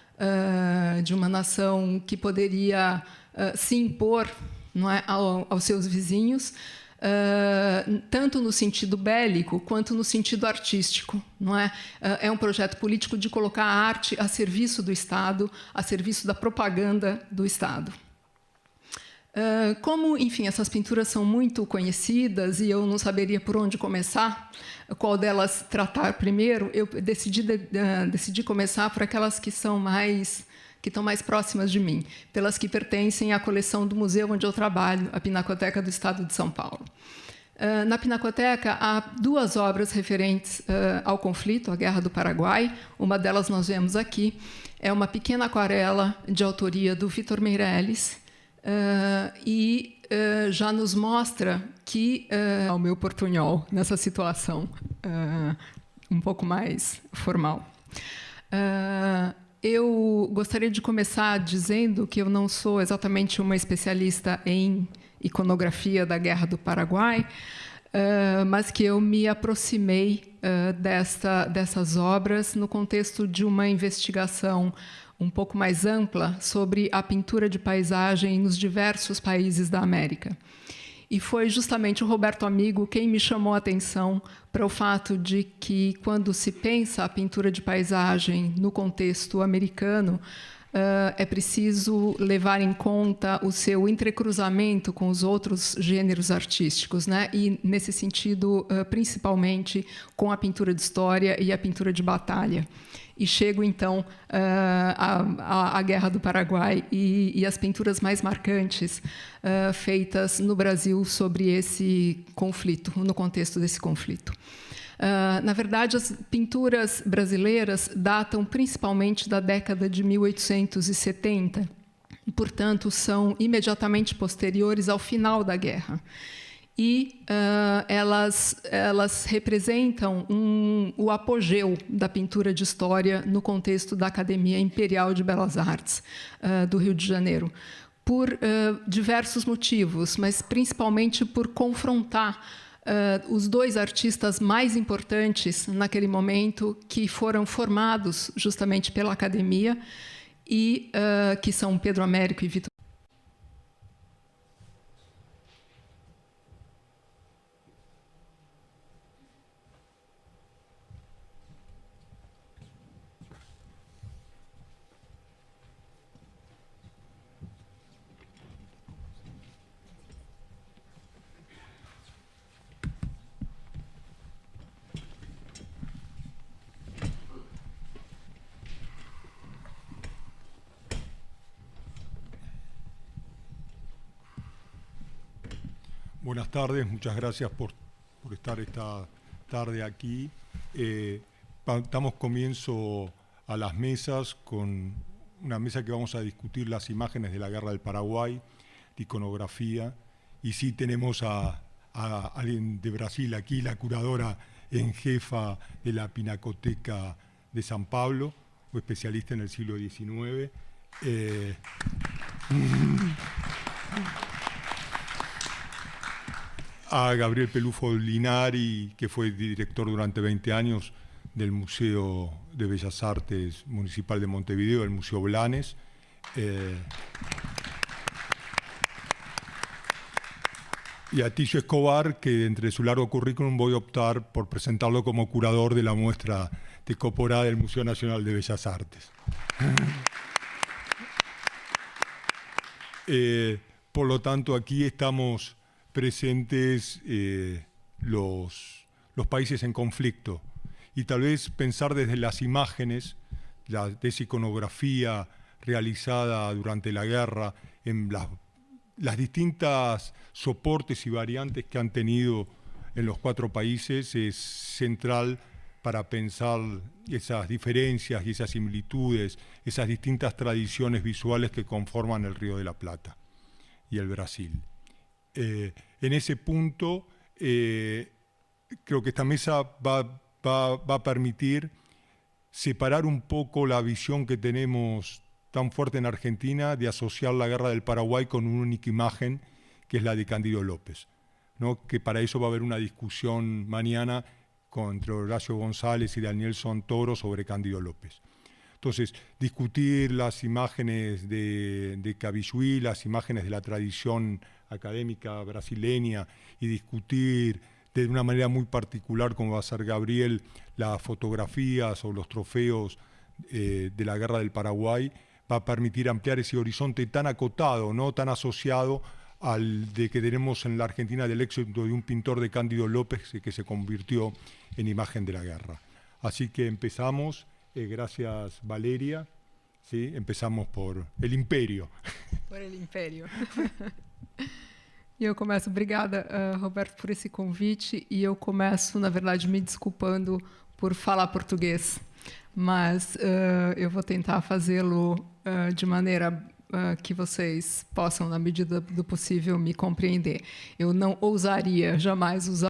de uma nação que poderia se impor, não é, aos seus vizinhos, tanto no sentido bélico quanto no sentido artístico, não é? É um projeto político de colocar a arte a serviço do Estado, a serviço da propaganda do Estado. Como, enfim, essas pinturas são muito conhecidas e eu não saberia por onde começar, qual delas tratar primeiro, eu decidi começar por aquelas que estão mais próximas de mim, pelas que pertencem à coleção do museu onde eu trabalho, a Pinacoteca do Estado de São Paulo. Na Pinacoteca há 2 obras referentes ao conflito, à Guerra do Paraguai. Uma delas nós vemos aqui, é uma pequena aquarela de autoria do Vitor Meireles, e já nos mostra que o meu portunhol nessa situação um pouco mais formal. Eu gostaria de começar dizendo que eu não sou exatamente uma especialista em iconografia da Guerra do Paraguai, mas que eu me aproximei dessas obras no contexto de uma investigação um pouco mais ampla sobre a pintura de paisagem nos diversos países da América. E foi justamente o Roberto Amigo quem me chamou a atenção para o fato de que, quando se pensa a pintura de paisagem no contexto americano, é preciso levar em conta o seu entrecruzamento com os outros gêneros artísticos, né? E, nesse sentido, principalmente com a pintura de história e a pintura de batalha. E chego, então, à Guerra do Paraguai e as pinturas mais marcantes feitas no Brasil sobre esse conflito, no contexto desse conflito. Na verdade, as pinturas brasileiras datam principalmente da década de 1870 e, portanto, são imediatamente posteriores ao final da guerra. E elas representam o apogeu da pintura de história no contexto da Academia Imperial de Belas Artes do Rio de Janeiro, por diversos motivos, mas principalmente por confrontar os dois artistas mais importantes naquele momento, que foram formados justamente pela Academia, e que são Pedro Américo e Vitor. Buenas tardes, muchas gracias por estar esta tarde aquí. Damos comienzo a las mesas con una mesa que vamos a discutir las imágenes de la Guerra del Paraguay, de iconografía, y sí tenemos a alguien de Brasil aquí, la curadora en jefa de la Pinacoteca de San Pablo, o especialista en el siglo XIX. A Gabriel Pelufo Linari, que fue director durante 20 años del Museo de Bellas Artes Municipal de Montevideo, el Museo Blanes. Y a Ticio Escobar, que entre su largo currículum voy a optar por presentarlo como curador de la muestra de Coporá del Museo Nacional de Bellas Artes. Por lo tanto, aquí estamos presentes los países en conflicto, y tal vez pensar desde las imágenes de esa iconografía realizada durante la guerra, en las distintas soportes y variantes que han tenido en los 4 países, es central para pensar esas diferencias y esas similitudes, esas distintas tradiciones visuales que conforman el Río de la Plata y el Brasil. En ese punto, creo que esta mesa va a permitir separar un poco la visión que tenemos tan fuerte en Argentina de asociar la Guerra del Paraguay con una única imagen, que es la de Cándido López, ¿no? Que para eso va a haber una discusión mañana entre Horacio González y Daniel Santoro sobre Cándido López. Entonces, discutir las imágenes de Cavisuí, las imágenes de la tradición académica brasileña, y discutir de una manera muy particular, como va a ser Gabriel, las fotografías o los trofeos de la Guerra del Paraguay, va a permitir ampliar ese horizonte tan acotado, ¿no? Tan asociado al de que tenemos en la Argentina del éxito de un pintor de Cándido López que se convirtió en imagen de la guerra. Así que empezamos. Gracias, Valeria. ¿Sí? Empezamos por el Império. Por el Império. E eu começo, obrigada, Roberto, por esse convite, e eu começo, na verdade, me desculpando por falar português, mas eu vou tentar fazê-lo de maneira que vocês possam, na medida do possível, me compreender. Eu não ousaria jamais usar